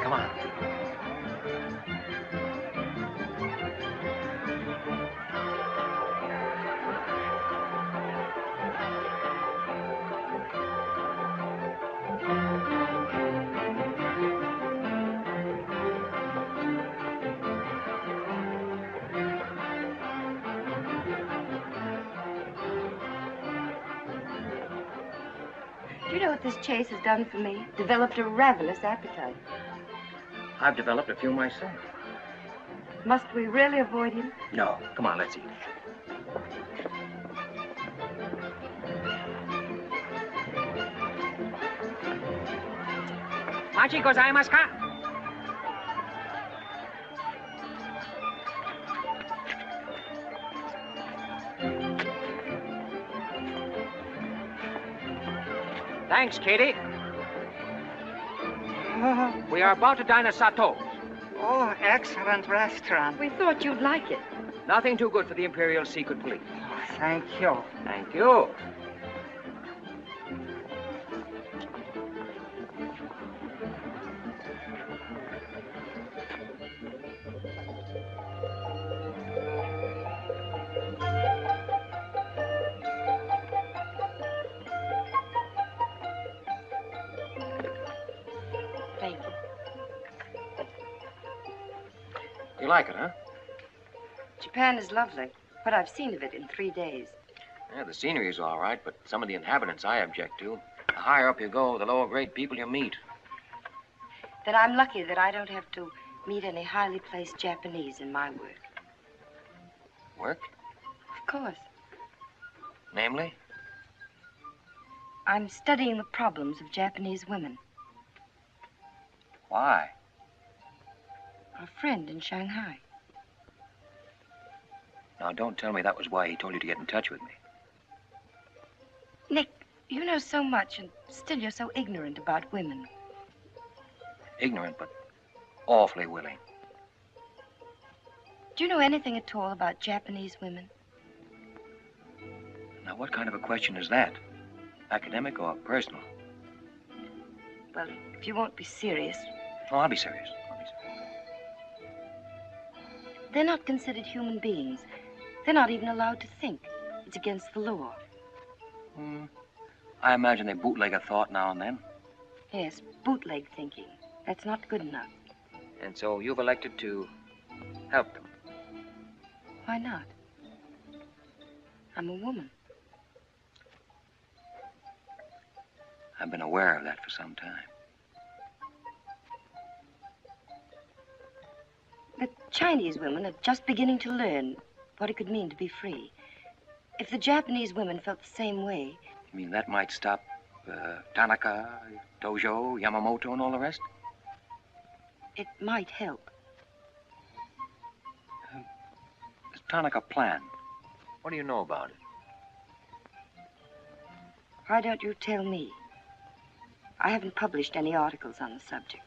Come on. Do you know what this chase has done for me? Developed a ravenous appetite. I've developed a few myself. Must we really avoid him? No. Come on, let's eat. Machi gozaimasu ka? Thanks, Katie. We are about to dine at Sato's. Oh, excellent restaurant. We thought you'd like it. Nothing too good for the Imperial Secret Police. Thank you. Thank you. like it, huh? Japan is lovely. What I've seen of it in 3 days. Yeah, the scenery's all right, but some of the inhabitants I object to. The higher up you go, the lower grade people you meet. Then I'm lucky that I don't have to meet any highly placed Japanese in my work. Work? Of course. Namely? I'm studying the problems of Japanese women. Why? A friend in Shanghai. Now, don't tell me that was why he told you to get in touch with me. Nick, you know so much, and still you're so ignorant about women. Ignorant, but awfully willing. Do you know anything at all about Japanese women? Now, what kind of a question is that? Academic or personal? Well, if you won't be serious. Oh, I'll be serious. They're not considered human beings. They're not even allowed to think. It's against the law. I imagine they bootleg a thought now and then. Yes, bootleg thinking. That's not good enough. And so you've elected to help them. Why not? I'm a woman. I've been aware of that for some time. The Chinese women are just beginning to learn what it could mean to be free. If the Japanese women felt the same way... You mean that might stop Tanaka, Tojo, Yamamoto, and all the rest? It might help. This Tanaka plan, what do you know about it? Why don't you tell me? I haven't published any articles on the subject.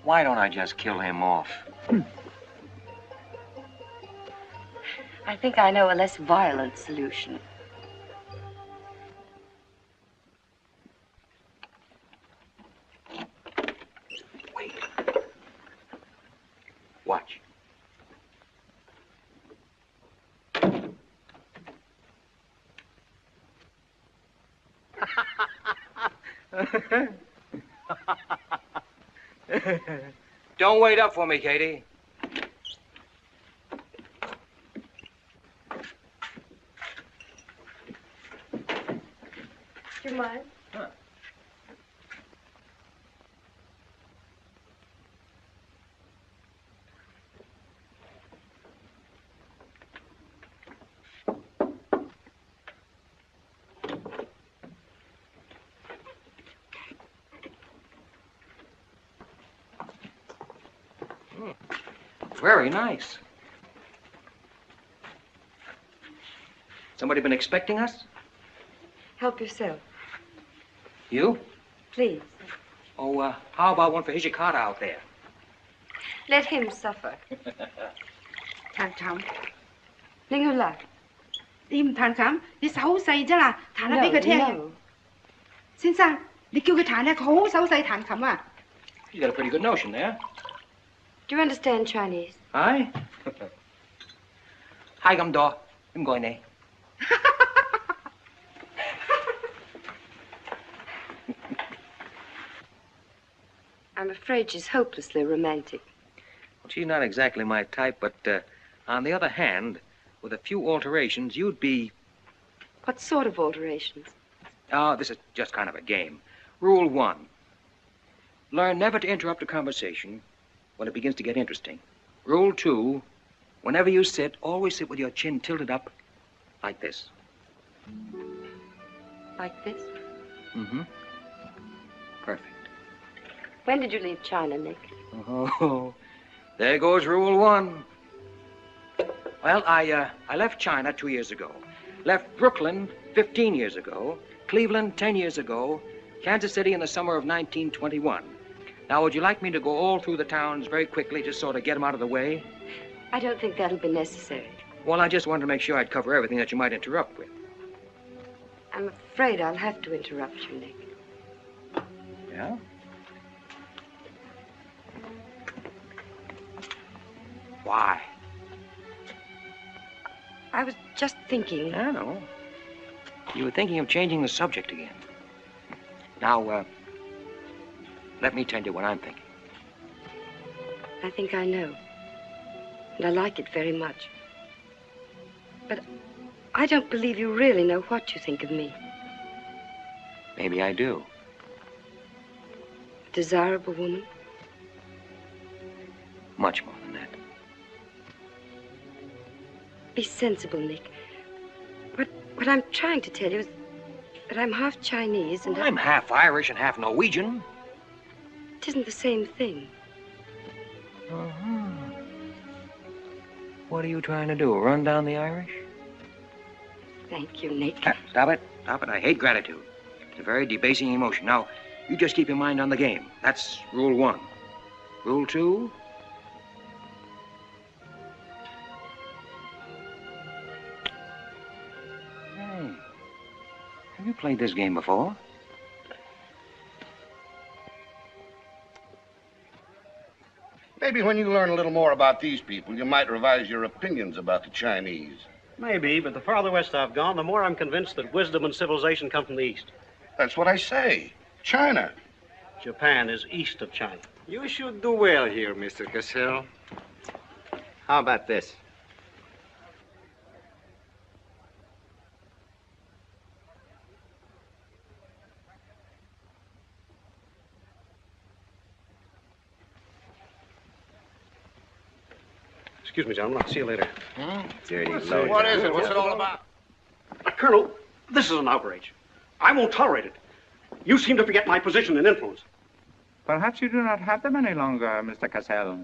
Why don't I just kill him off? I think I know a less violent solution. Wait. Watch. Don't wait up for me, Katie. Do you mind? Huh. Very nice. Somebody been expecting us? Help yourself, You? please. Oh, how about one for Hijikata out there? Let him suffer. 談談，拎佢嚟。你唔彈琴，你手好細啫啦，彈下俾佢聽。 No. 先生，你叫佢彈咧，佢好手細彈琴啊。 You got a pretty good notion there. Do you understand Chinese? Hi. Hi,咁多，點解你？ I'm afraid she's hopelessly romantic. Well, she's not exactly my type, but on the other hand, with a few alterations, you'd be... What sort of alterations? Oh, this is just kind of a game. Rule 1. Learn never to interrupt a conversation when it begins to get interesting. Rule 2. Whenever you sit, always sit with your chin tilted up like this. Like this? Mm-hmm. Perfect. When did you leave China, Nick? Oh, there goes Rule 1. Well, I left China 2 years ago. Left Brooklyn 15 years ago. Cleveland 10 years ago. Kansas City in the summer of 1921. Now, would you like me to go all through the towns very quickly, just sort of get them out of the way? I don't think that'll be necessary. Well, I just wanted to make sure I'd cover everything that you might interrupt with. I'm afraid I'll have to interrupt you, Nick. Yeah? Why? I was just thinking. I know. You were thinking of changing the subject again. Now, let me tell you what I'm thinking. I think I know. And I like it very much. But I don't believe you really know what you think of me. Maybe I do. A desirable woman? Much more than that. Be sensible, Nick. What I'm trying to tell you is that I'm half Chinese and... I'm half Irish and half Norwegian. It isn't the same thing. Uh-huh. What are you trying to do, run down the Irish? Thank you, Nick. Stop it. Stop it. I hate gratitude. It's a very debasing emotion. Now, you just keep your mind on the game. That's rule 1. Rule 2... Hey, have you played this game before? Maybe when you learn a little more about these people, you might revise your opinions about the Chinese. Maybe, but the farther west I've gone, the more I'm convinced that wisdom and civilization come from the east. That's what I say. China. Japan is east of China. You should do well here, Mr. Cassell. How about this? Excuse me, gentlemen. I'll see you later. Dirty What is it? What's it all about? Colonel, this is an outrage. I won't tolerate it. You seem to forget my position and influence. Perhaps you do not have them any longer, Mr. Cassell.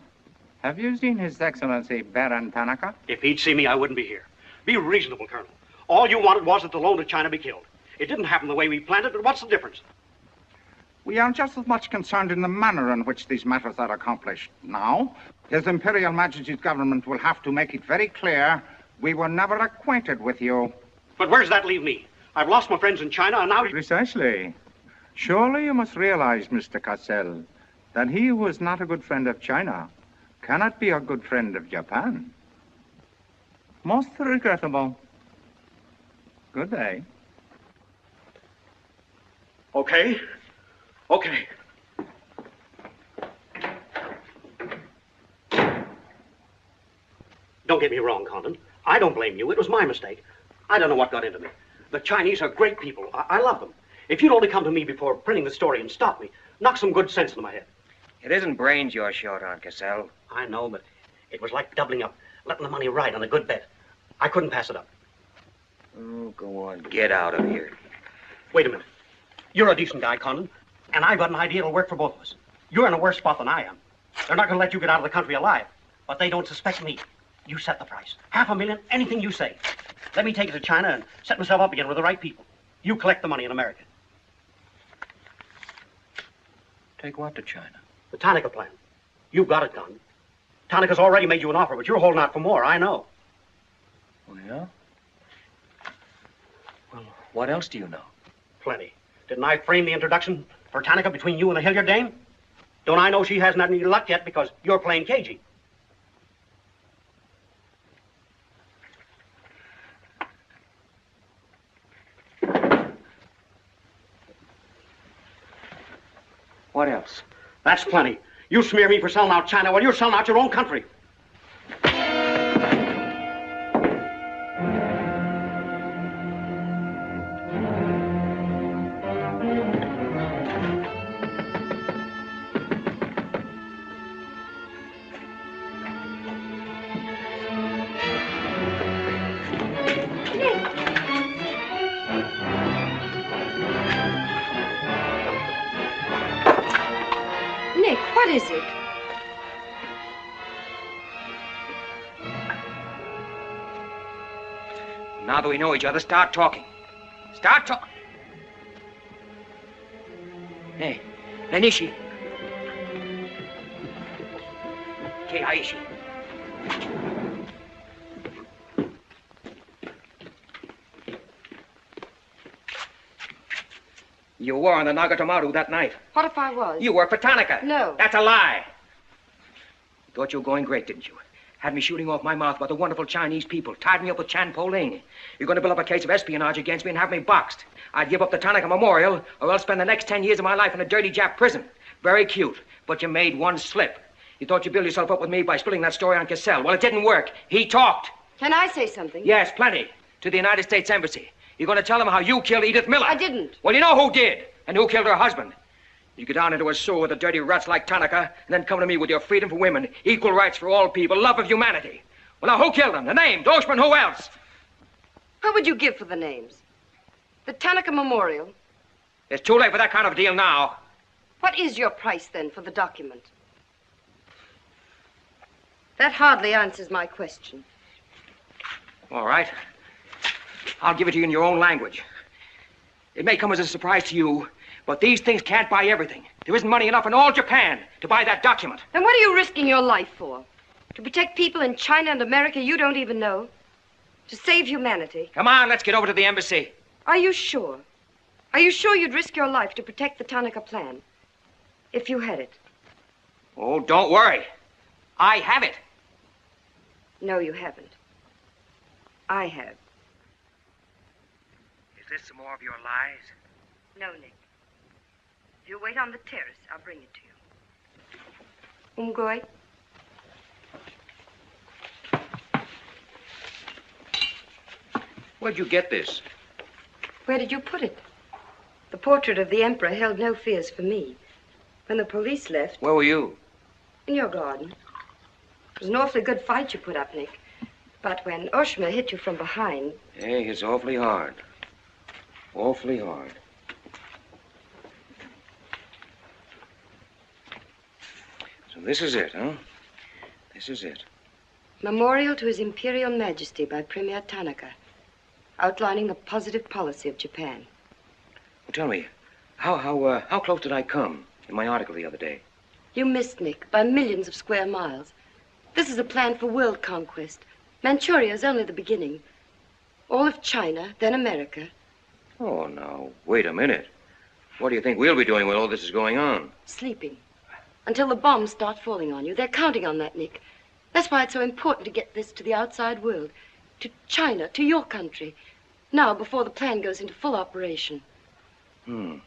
Have you seen His Excellency Baron Tanaka? If he'd see me, I wouldn't be here. Be reasonable, Colonel. All you wanted was that the loan to China be killed. It didn't happen the way we planned it, but what's the difference? We are just as much concerned in the manner in which these matters are accomplished. Now, His Imperial Majesty's government will have to make it very clear we were never acquainted with you. But where does that leave me? I've lost my friends in China, and now... Precisely. Surely you must realize, Mr. Cassell, that he who is not a good friend of China cannot be a good friend of Japan. Most regrettable. Good day. Okay. Okay. Don't get me wrong, Condon. I don't blame you. It was my mistake. I don't know what got into me. The Chinese are great people. I love them. If you'd only come to me before printing the story and stop me, knock some good sense into my head. It isn't brains you're short on, Cassell. I know, but it was like doubling up, letting the money ride on a good bet. I couldn't pass it up. Oh, go on. Get out of here. Wait a minute. You're a decent guy, Condon, and I've got an idea that'll work for both of us. You're in a worse spot than I am. They're not going to let you get out of the country alive, but they don't suspect me. You set the price. $500,000, anything you say. Let me take it to China and set myself up again with the right people. You collect the money in America. Take what to China? The Tanaka plan. You've got it done. Tanaka's already made you an offer, but you're holding out for more, I know. Oh, yeah? Well, what else do you know? Plenty. Didn't I frame the introduction for Tanaka between you and the Hilliard dame? Don't I know she hasn't had any luck yet because you're playing cagey? What else? That's plenty. You smear me for selling out China while you're selling out your own country. Nick, what is it? Now that we know each other, start talking. Start talking. Hey, Nanishi. Keiaishi. You were on the Nagatomaru that night. What if I was? You worked for Tanaka. No. That's a lie. You thought you were going great, didn't you? Had me shooting off my mouth about the wonderful Chinese people, tied me up with Chan Po Ling. You're going to build up a case of espionage against me and have me boxed. I'd give up the Tanaka Memorial, or else spend the next 10 years of my life in a dirty Jap prison. Very cute, but you made one slip. You thought you'd build yourself up with me by spilling that story on Cassell. Well, it didn't work. He talked. Can I say something? Yes, plenty. To the United States Embassy. You're going to tell them how you killed Edith Miller. I didn't. Well, you know who did, and who killed her husband. You get down into a sewer with the dirty rats like Tanaka, and then come to me with your freedom for women, equal rights for all people, love of humanity. Well, now, who killed them? The names, Oshman, who else? What would you give for the names? The Tanaka Memorial. It's too late for that kind of deal now. What is your price, then, for the document? That hardly answers my question. All right. I'll give it to you in your own language. It may come as a surprise to you, but these things can't buy everything. There isn't money enough in all Japan to buy that document. Then what are you risking your life for? To protect people in China and America you don't even know? To save humanity? Come on, let's get over to the embassy. Are you sure? Are you sure you'd risk your life to protect the Tanaka plan? If you had it? Oh, don't worry. I have it. No, you haven't. I have. Is this some more of your lies? No, Nick. If you wait on the terrace, I'll bring it to you. Umgoy? Where'd you get this? Where did you put it? The portrait of the Emperor held no fears for me. When the police left... Where were you? In your garden. It was an awfully good fight you put up, Nick. But when Oshma hit you from behind... Hey, it's awfully hard. Awfully hard. So this is it, huh? This is it. Memorial to His Imperial Majesty by Premier Tanaka, outlining the positive policy of Japan. Well, tell me, how close did I come in my article the other day? You missed, Nick, by millions of square miles. This is a plan for world conquest. Manchuria is only the beginning. All of China, then America. Oh, now, wait a minute. What do you think we'll be doing when all this is going on? Sleeping. Until the bombs start falling on you. They're counting on that, Nick. That's why it's so important to get this to the outside world. To China, to your country. Now, before the plan goes into full operation. Well,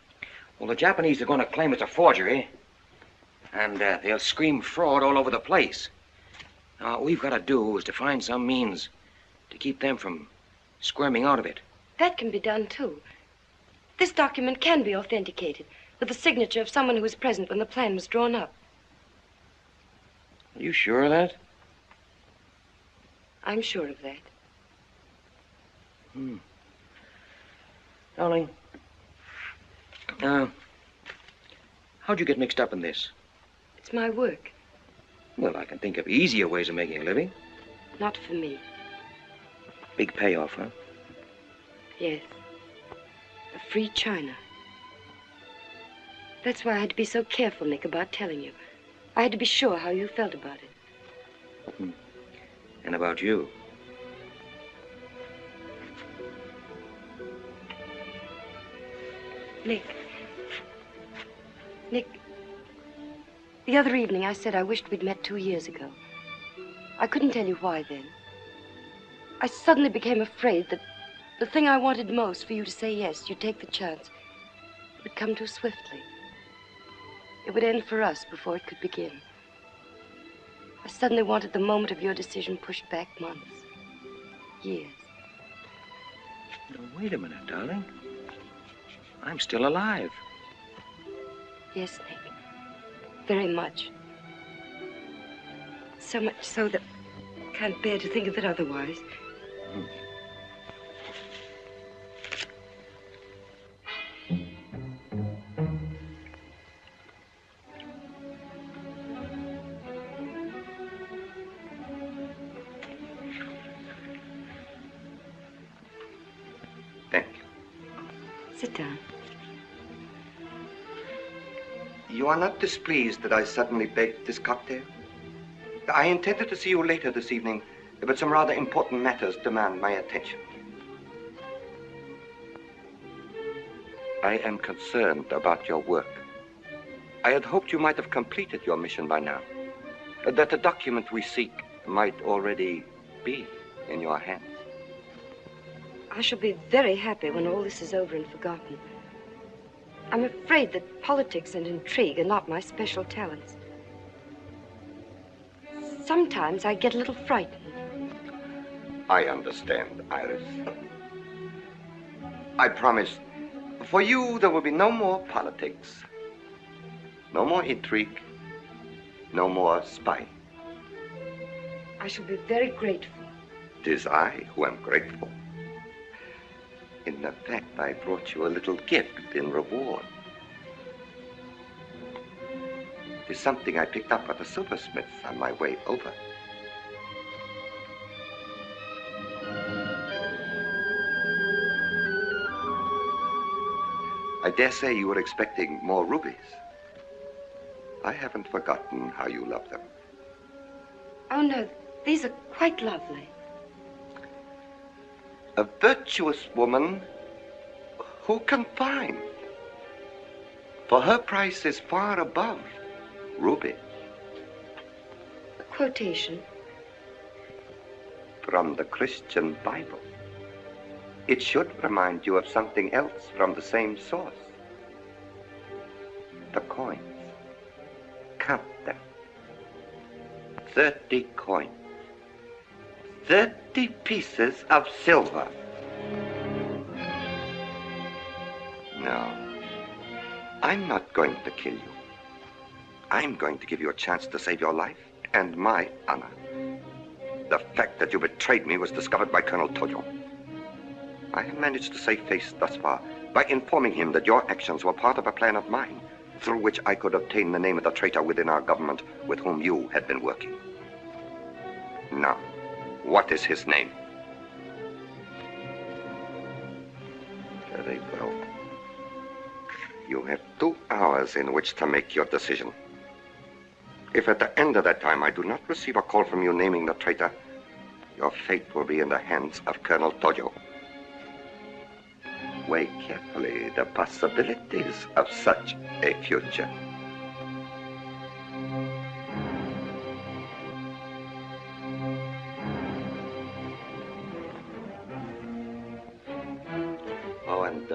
the Japanese are going to claim it's a forgery. And they'll scream fraud all over the place. Now, what we've got to do is to find some means to keep them from squirming out of it. That can be done, too. This document can be authenticated with the signature of someone who was present when the plan was drawn up. Are you sure of that? I'm sure of that. Darling, how'd you get mixed up in this? It's my work. Well, I can think of easier ways of making a living. Not for me. Big payoff, huh? Yes. A free China. That's why I had to be so careful, Nick, about telling you. I had to be sure how you felt about it. And about you. Nick, the other evening I said I wished we'd met 2 years ago. I couldn't tell you why then. I suddenly became afraid that the thing I wanted most for you to say yes, you'd take the chance, would come too swiftly. It would end for us before it could begin. I suddenly wanted the moment of your decision pushed back months, years. Now, wait a minute, darling. I'm still alive. Yes, Nick. Very much. So much so that I can't bear to think of it otherwise. Thank you. Sit down. You are not displeased that I suddenly begged this cocktail? I intended to see you later this evening, but some rather important matters demand my attention. I am concerned about your work. I had hoped you might have completed your mission by now, that the document we seek might already be in your hands. I shall be very happy when all this is over and forgotten. I'm afraid that politics and intrigue are not my special talents. Sometimes I get a little frightened. I understand, Iris. I promise, for you there will be no more politics, no more intrigue, no more spying. I shall be very grateful. It is I who am grateful. In fact, I brought you a little gift in reward. It is something I picked up at the silversmith on my way over. I dare say you were expecting more rubies. I haven't forgotten how you love them. Oh, no, these are quite lovely. A virtuous woman who can find. For her price is far above ruby. A quotation? From the Christian Bible. It should remind you of something else from the same source. The coins. Count them. 30 coins. 30 pieces of silver. No, I'm not going to kill you. I'm going to give you a chance to save your life and my honor. The fact that you betrayed me was discovered by Colonel Tojo. I have managed to save face thus far by informing him that your actions were part of a plan of mine, through which I could obtain the name of the traitor within our government with whom you had been working. Now, what is his name? Very well. You have 2 hours in which to make your decision. If at the end of that time I do not receive a call from you naming the traitor, your fate will be in the hands of Colonel Tojo. Weigh carefully the possibilities of such a future. Oh, and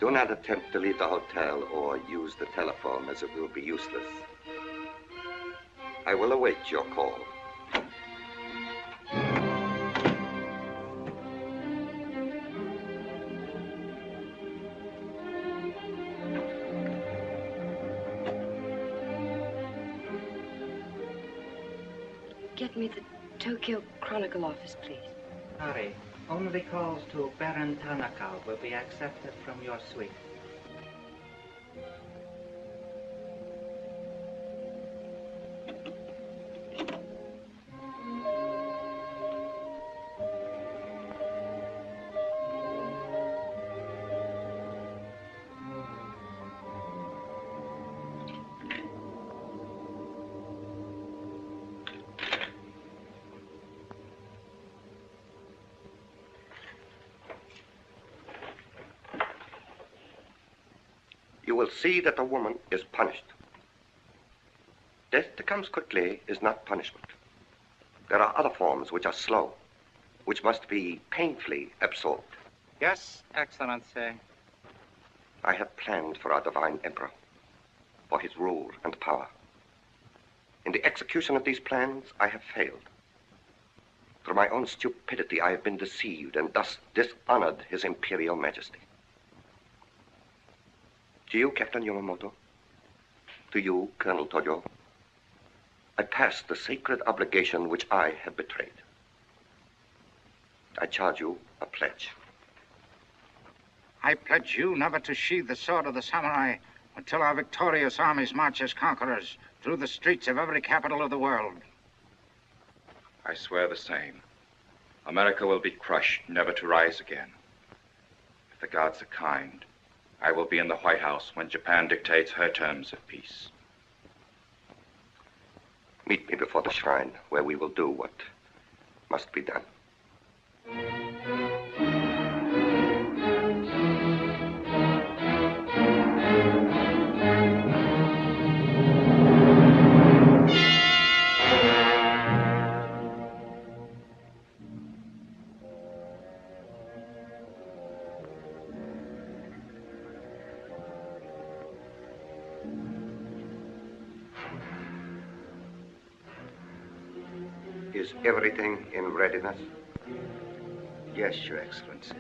do not attempt to leave the hotel or use the telephone, as it will be useless. I will await your call. Get me the Tokyo Chronicle office, please. Sorry, only calls to Baron Tanaka will be accepted from your suite. You will see that the woman is punished. Death that comes quickly is not punishment. There are other forms which are slow, which must be painfully absorbed. Yes, Excellency. I have planned for our divine emperor, for his rule and power. In the execution of these plans, I have failed. Through my own stupidity, I have been deceived and thus dishonored his imperial majesty. To you, Captain Yamamoto, to you, Colonel Tojo, I pass the sacred obligation which I have betrayed. I charge you a pledge. I pledge you never to sheathe the sword of the samurai until our victorious armies march as conquerors through the streets of every capital of the world. I swear the same. America will be crushed, never to rise again. If the gods are kind, I will be in the White House when Japan dictates her terms of peace. Meet me before the shrine, where we will do what must be done. Is everything in readiness? Yes, Your Excellency.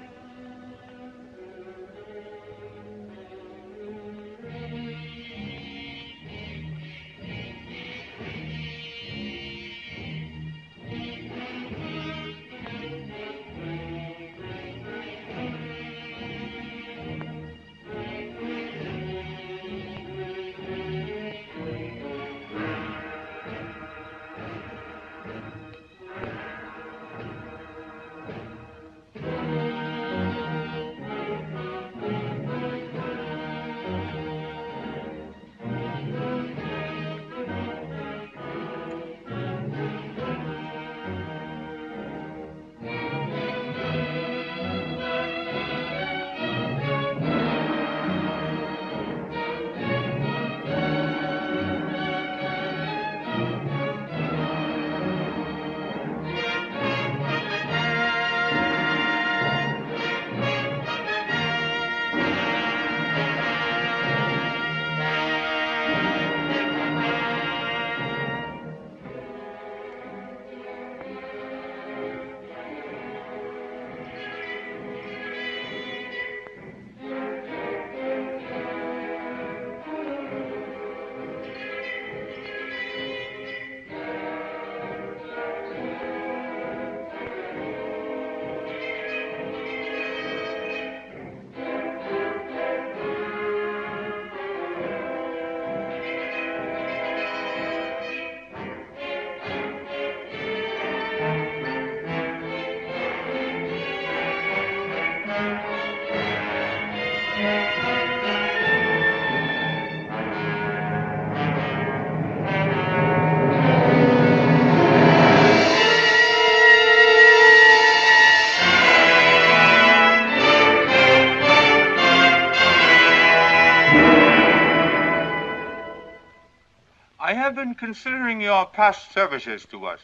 I have been considering your past services to us.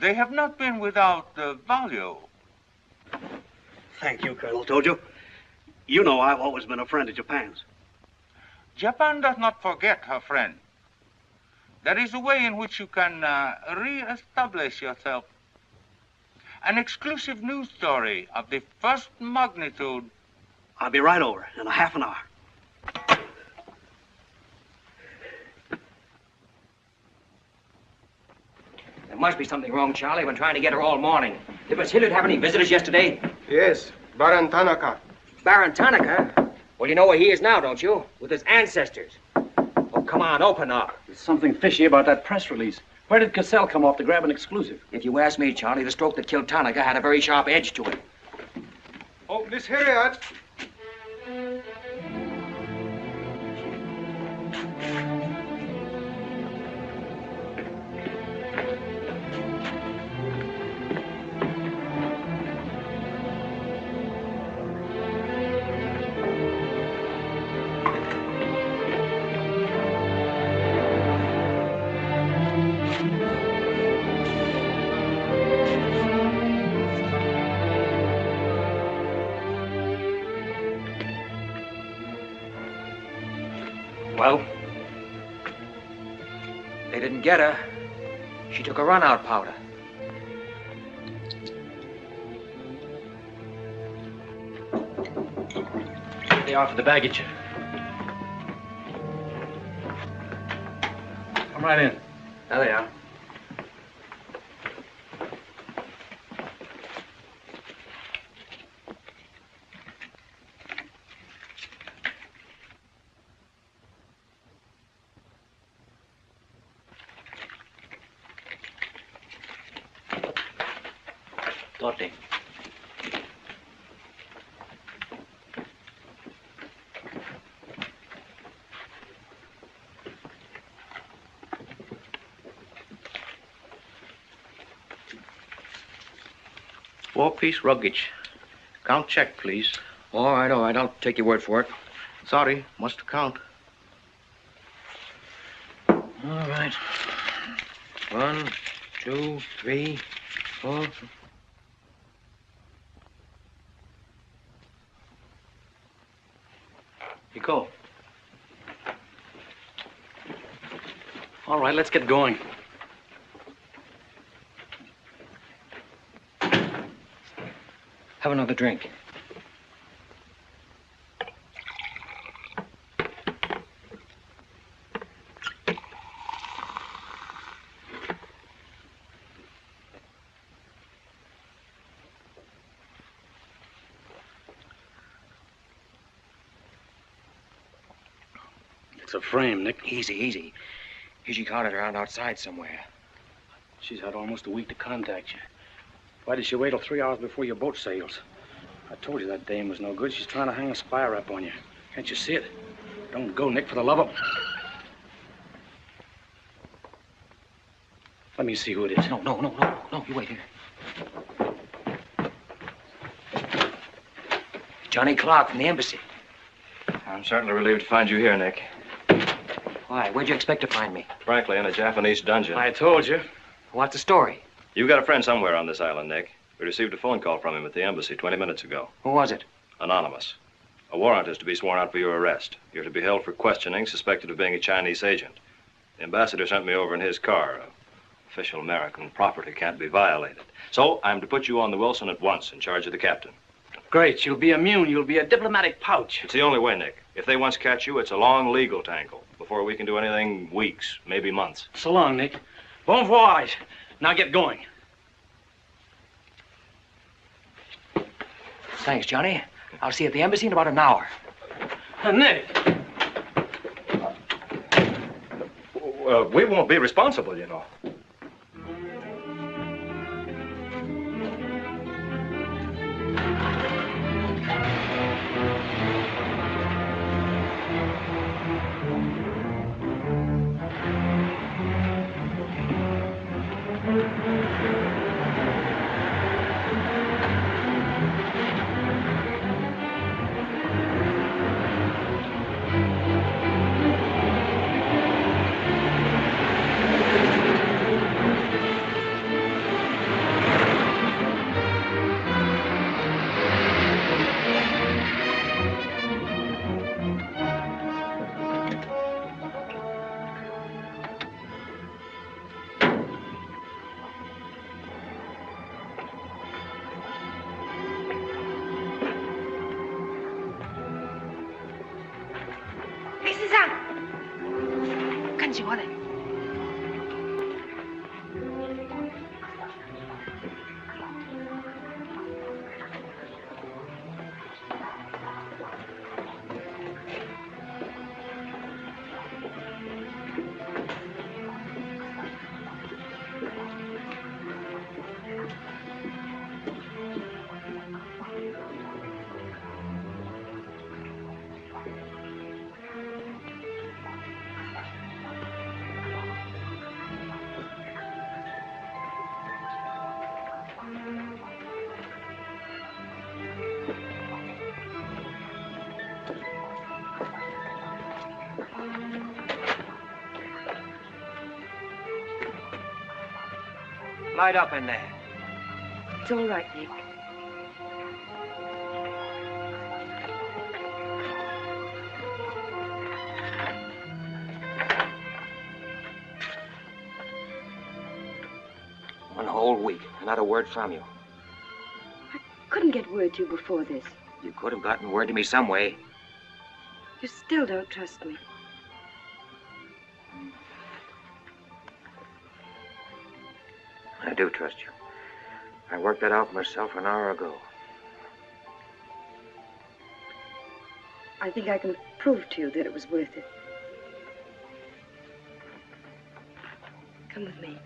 They have not been without value. Thank you, Colonel Tojo. You know I've always been a friend of Japan's. Japan does not forget her friend. There is a way in which you can re-establish yourself. An exclusive news story of the first magnitude. I'll be right over in a half an hour. There must be something wrong, Charlie. I've been trying to get her all morning. Did Miss Hilliard have any visitors yesterday? Yes, Baron Tanaka. Baron Tanaka? Well, you know where he is now, don't you? With his ancestors. Oh, come on, open up. There's something fishy about that press release. Where did Cassell come off to grab an exclusive? If you ask me, Charlie, the stroke that killed Tanaka had a very sharp edge to it. Oh, Miss Hilliard. Well, they didn't get her. She took a run-out powder. They are for the baggage. Come right in. There they are. Dorothy. Four-piece luggage. Count check, please. All right. I'll take your word for it. Sorry, must count. All right. 1, 2, 3, 4. You go. All right, let's get going. Have another drink. It's a frame, Nick. Easy, easy. She caught it around outside somewhere. She's had almost a week to contact you. Why did she wait till 3 hours before your boat sails? I told you that dame was no good. She's trying to hang a spy rap on you. Can't you see it? Don't go, Nick, for the love of... Let me see who it is. No, you wait here. Johnny Clark from the embassy. I'm certainly relieved to find you here, Nick. Why? Where'd you expect to find me? Frankly, in a Japanese dungeon. I told you. What's the story? You've got a friend somewhere on this island, Nick. We received a phone call from him at the embassy 20 minutes ago. Who was it? Anonymous. A warrant is to be sworn out for your arrest. You're to be held for questioning, suspected of being a Chinese agent. The ambassador sent me over in his car. Official American property can't be violated. So I'm to put you on the Wilson at once in charge of the captain. Great. You'll be immune. You'll be a diplomatic pouch. It's the only way, Nick. If they once catch you, it's a long legal tangle. Before we can do anything, weeks, maybe months. So long, Nick. Bon voyage. Now get going. Thanks, Johnny. I'll see you at the embassy in about an hour. Nick! We won't be responsible, you know. Light up in there. It's all right, Nick. One whole week, not a word from you. Couldn't get word to you before this. You could have gotten word to me some way. You still don't trust me. I do trust you. I worked that out myself an hour ago. I think I can prove to you that it was worth it. Come with me.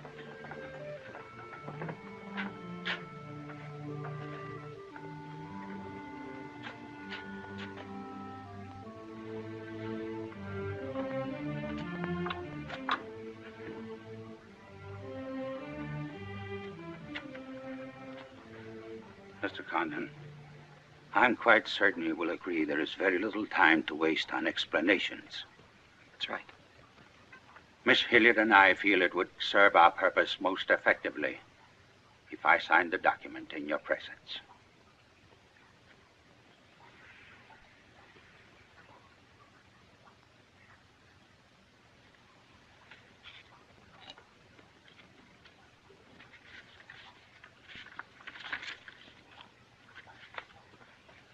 Mr. Condon, I'm quite certain you will agree there is very little time to waste on explanations. That's right. Miss Hilliard and I feel it would serve our purpose most effectively if I signed the document in your presence.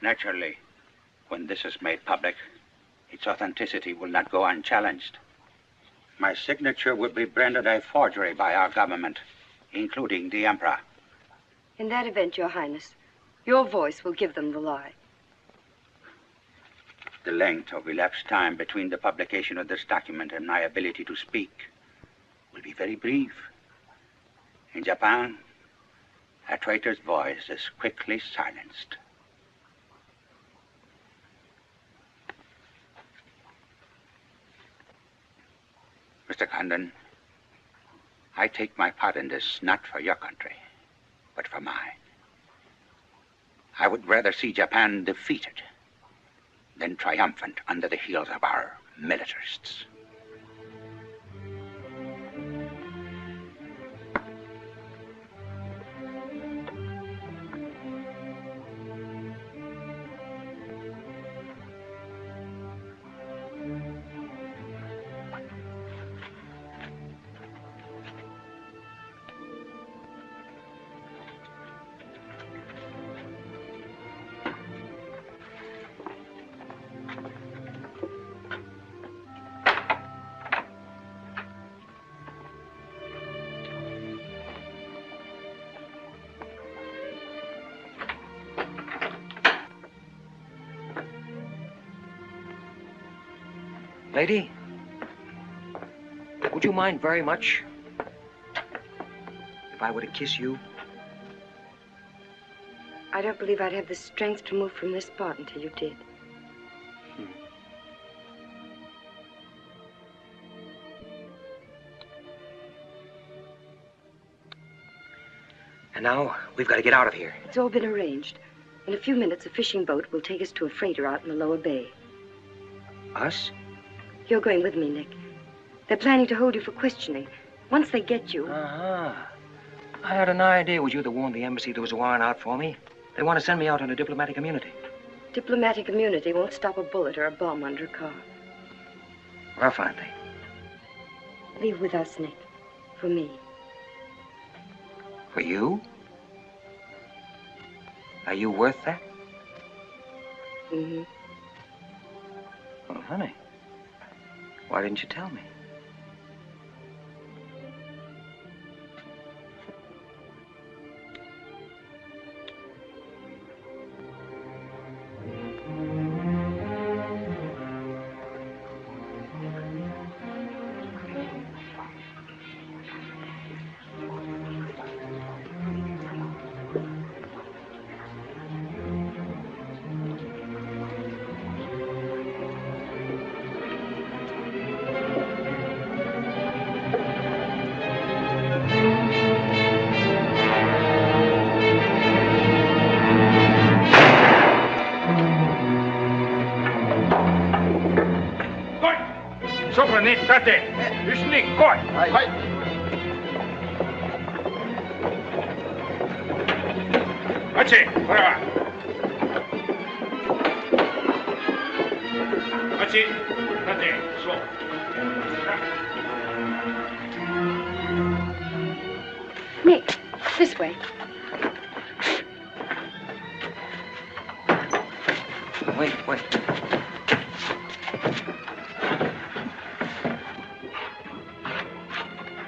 Naturally, when this is made public, its authenticity will not go unchallenged. My signature would be branded a forgery by our government, including the Emperor. In that event, Your Highness, your voice will give them the lie. The length of elapsed time between the publication of this document and my ability to speak will be very brief. In Japan, a traitor's voice is quickly silenced. Mr. Condon, I take my part in this not for your country, but for mine. I would rather see Japan defeated than triumphant under the heels of our militarists. Lady, would you mind very much if I were to kiss you? I don't believe I'd have the strength to move from this spot until you did. And now, we've got to get out of here. It's all been arranged. In a few minutes, a fishing boat will take us to a freighter out in the lower bay. Us? You're going with me, Nick. They're planning to hold you for questioning. Once they get you... Uh-huh. I had an idea it was you that warned the embassy there was a warrant out for me. They want to send me out on a diplomatic immunity. Diplomatic immunity won't stop a bullet or a bomb under a car. Rough, aren't they? Leave with us, Nick. For me. For you? Are you worth that? Mm-hmm. Well, honey, why didn't you tell me? Nick, this way. Wait.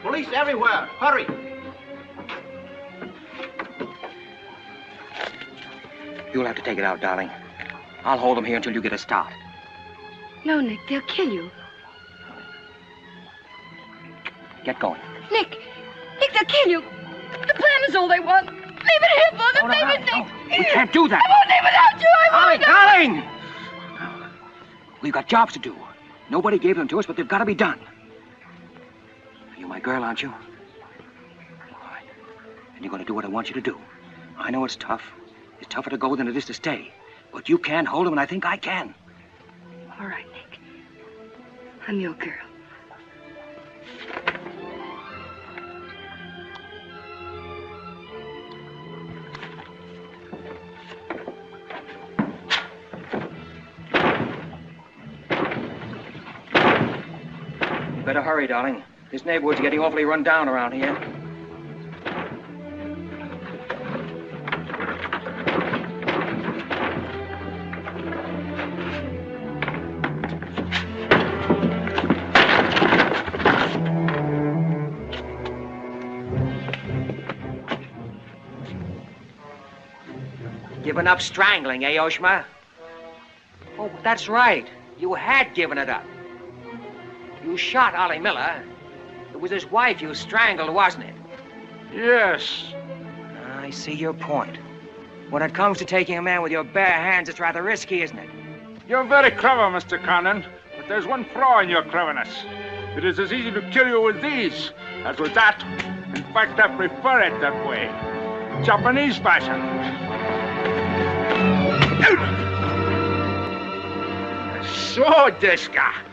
Police everywhere. Hurry. You'll have to take it out, darling. I'll hold them here until you get a start. No, Nick, they'll kill you. Get going. Nick, they'll kill you. The plan is all they want. Leave it here for them. Leave it, Nick. We can't do that. I won't leave without you. I won't. Darling! We've got jobs to do. Nobody gave them to us, but they've got to be done. You're my girl, aren't you? All right. And you're going to do what I want you to do. I know it's tough. It's tougher to go than it is to stay. But you can't hold them, and I think I can. All right, Nick. I'm your girl. You better hurry, darling. This neighborhood's getting awfully run down around here. Given up strangling, eh, Oshma? Oh, that's right. You had given it up. You shot Ollie Miller. It was his wife you strangled, wasn't it? Yes. I see your point. When it comes to taking a man with your bare hands, it's rather risky, isn't it? You're very clever, Mr. Condon, but there's one flaw in your cleverness. It is as easy to kill you with these as with that. In fact, I prefer it that way. Japanese fashion. So, Deska.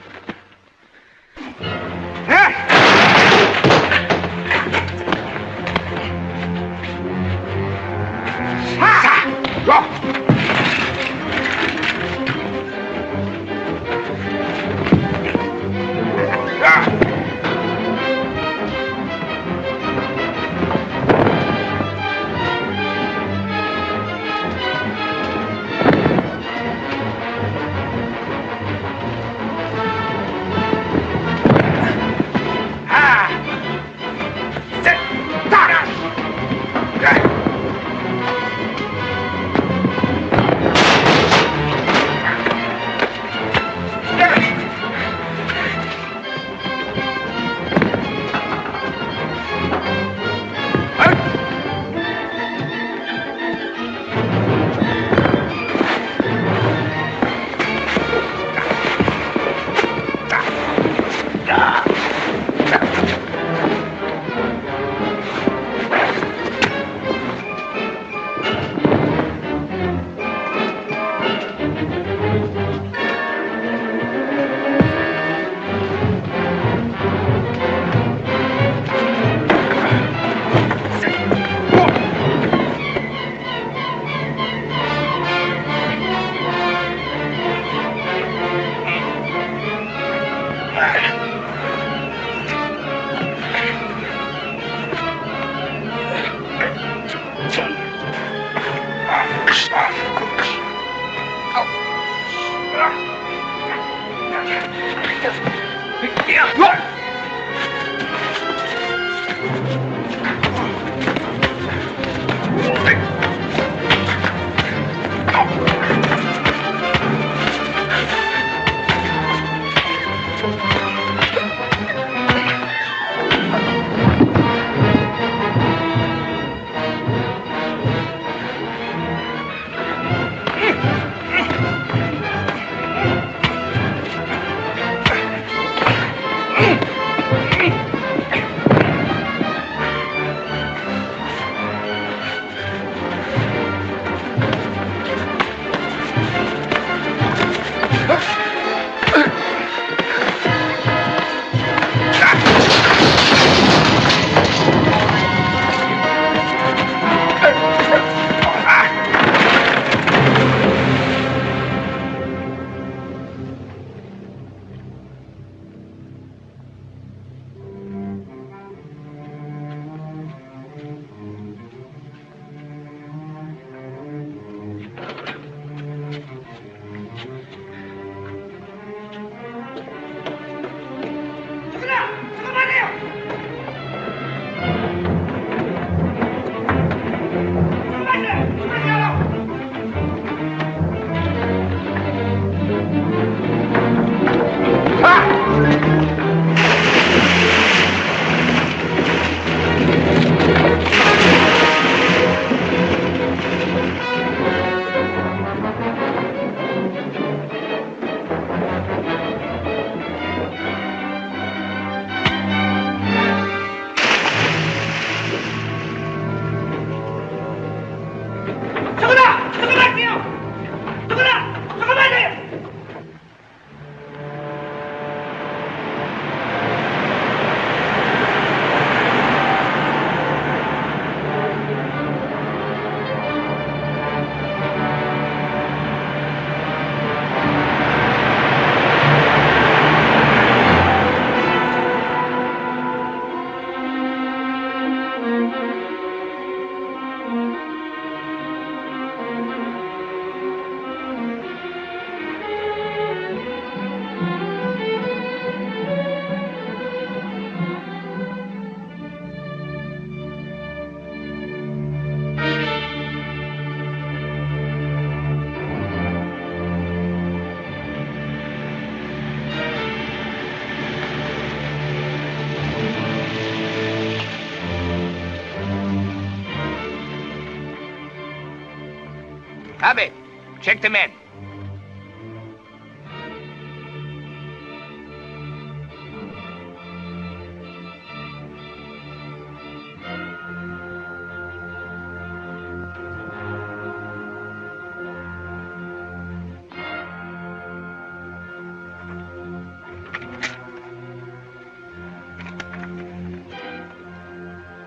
Abbott, check the men.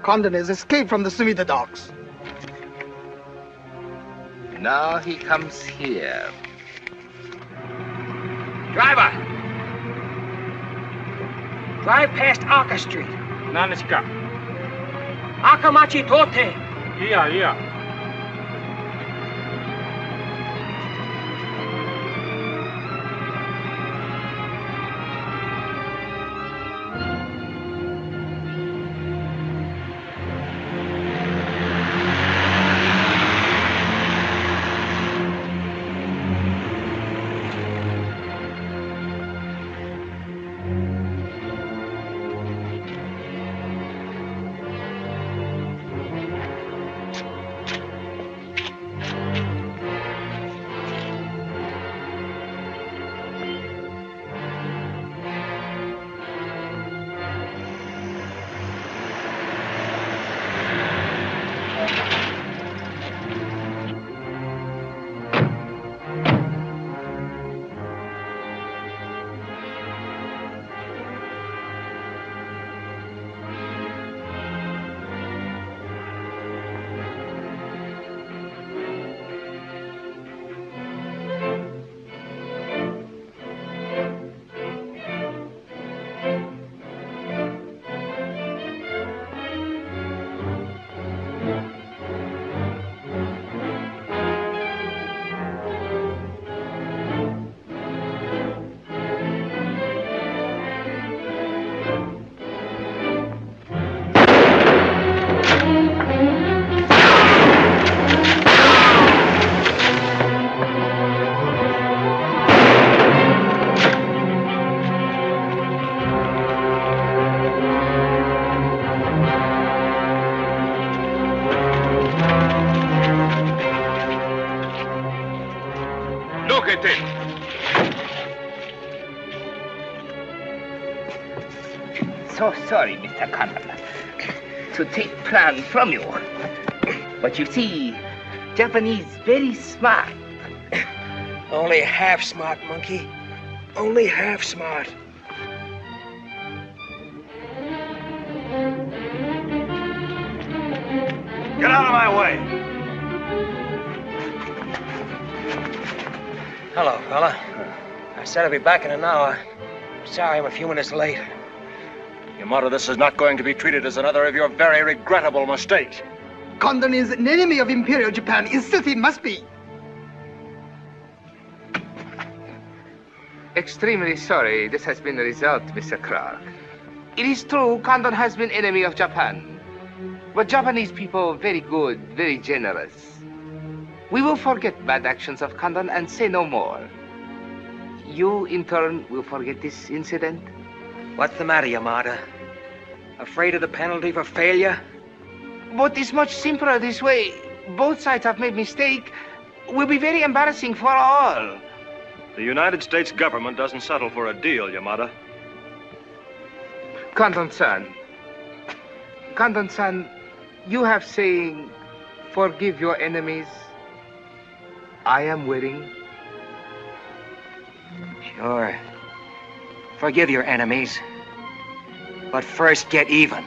Condon has escaped from the Sumida docks. Now he comes here. Driver! Drive past Arca Street. Naniska. Akamachi Tote. Yeah. So sorry, Mr. Condon, to take plan from you. But you see, Japanese very smart. Only half smart, monkey. Only half smart. Get out of my way. Hello, fella. I said I'd be back in an hour. Sorry I'm a few minutes late. Yamato, this is not going to be treated as another of your very regrettable mistakes. Condon is an enemy of Imperial Japan. Insist it must be. Extremely sorry this has been the result, Mr. Clark. It is true, Condon has been enemy of Japan. But Japanese people very good, very generous. We will forget bad actions of Condon and say no more. You, in turn, will forget this incident? What's the matter, Yamada? Afraid of the penalty for failure? But it's much simpler this way. Both sides have made mistake. Will be very embarrassing for all. The United States government doesn't settle for a deal, Yamada. Condon-san, you have saying, forgive your enemies. I am willing. Sure. Forgive your enemies. But first get even.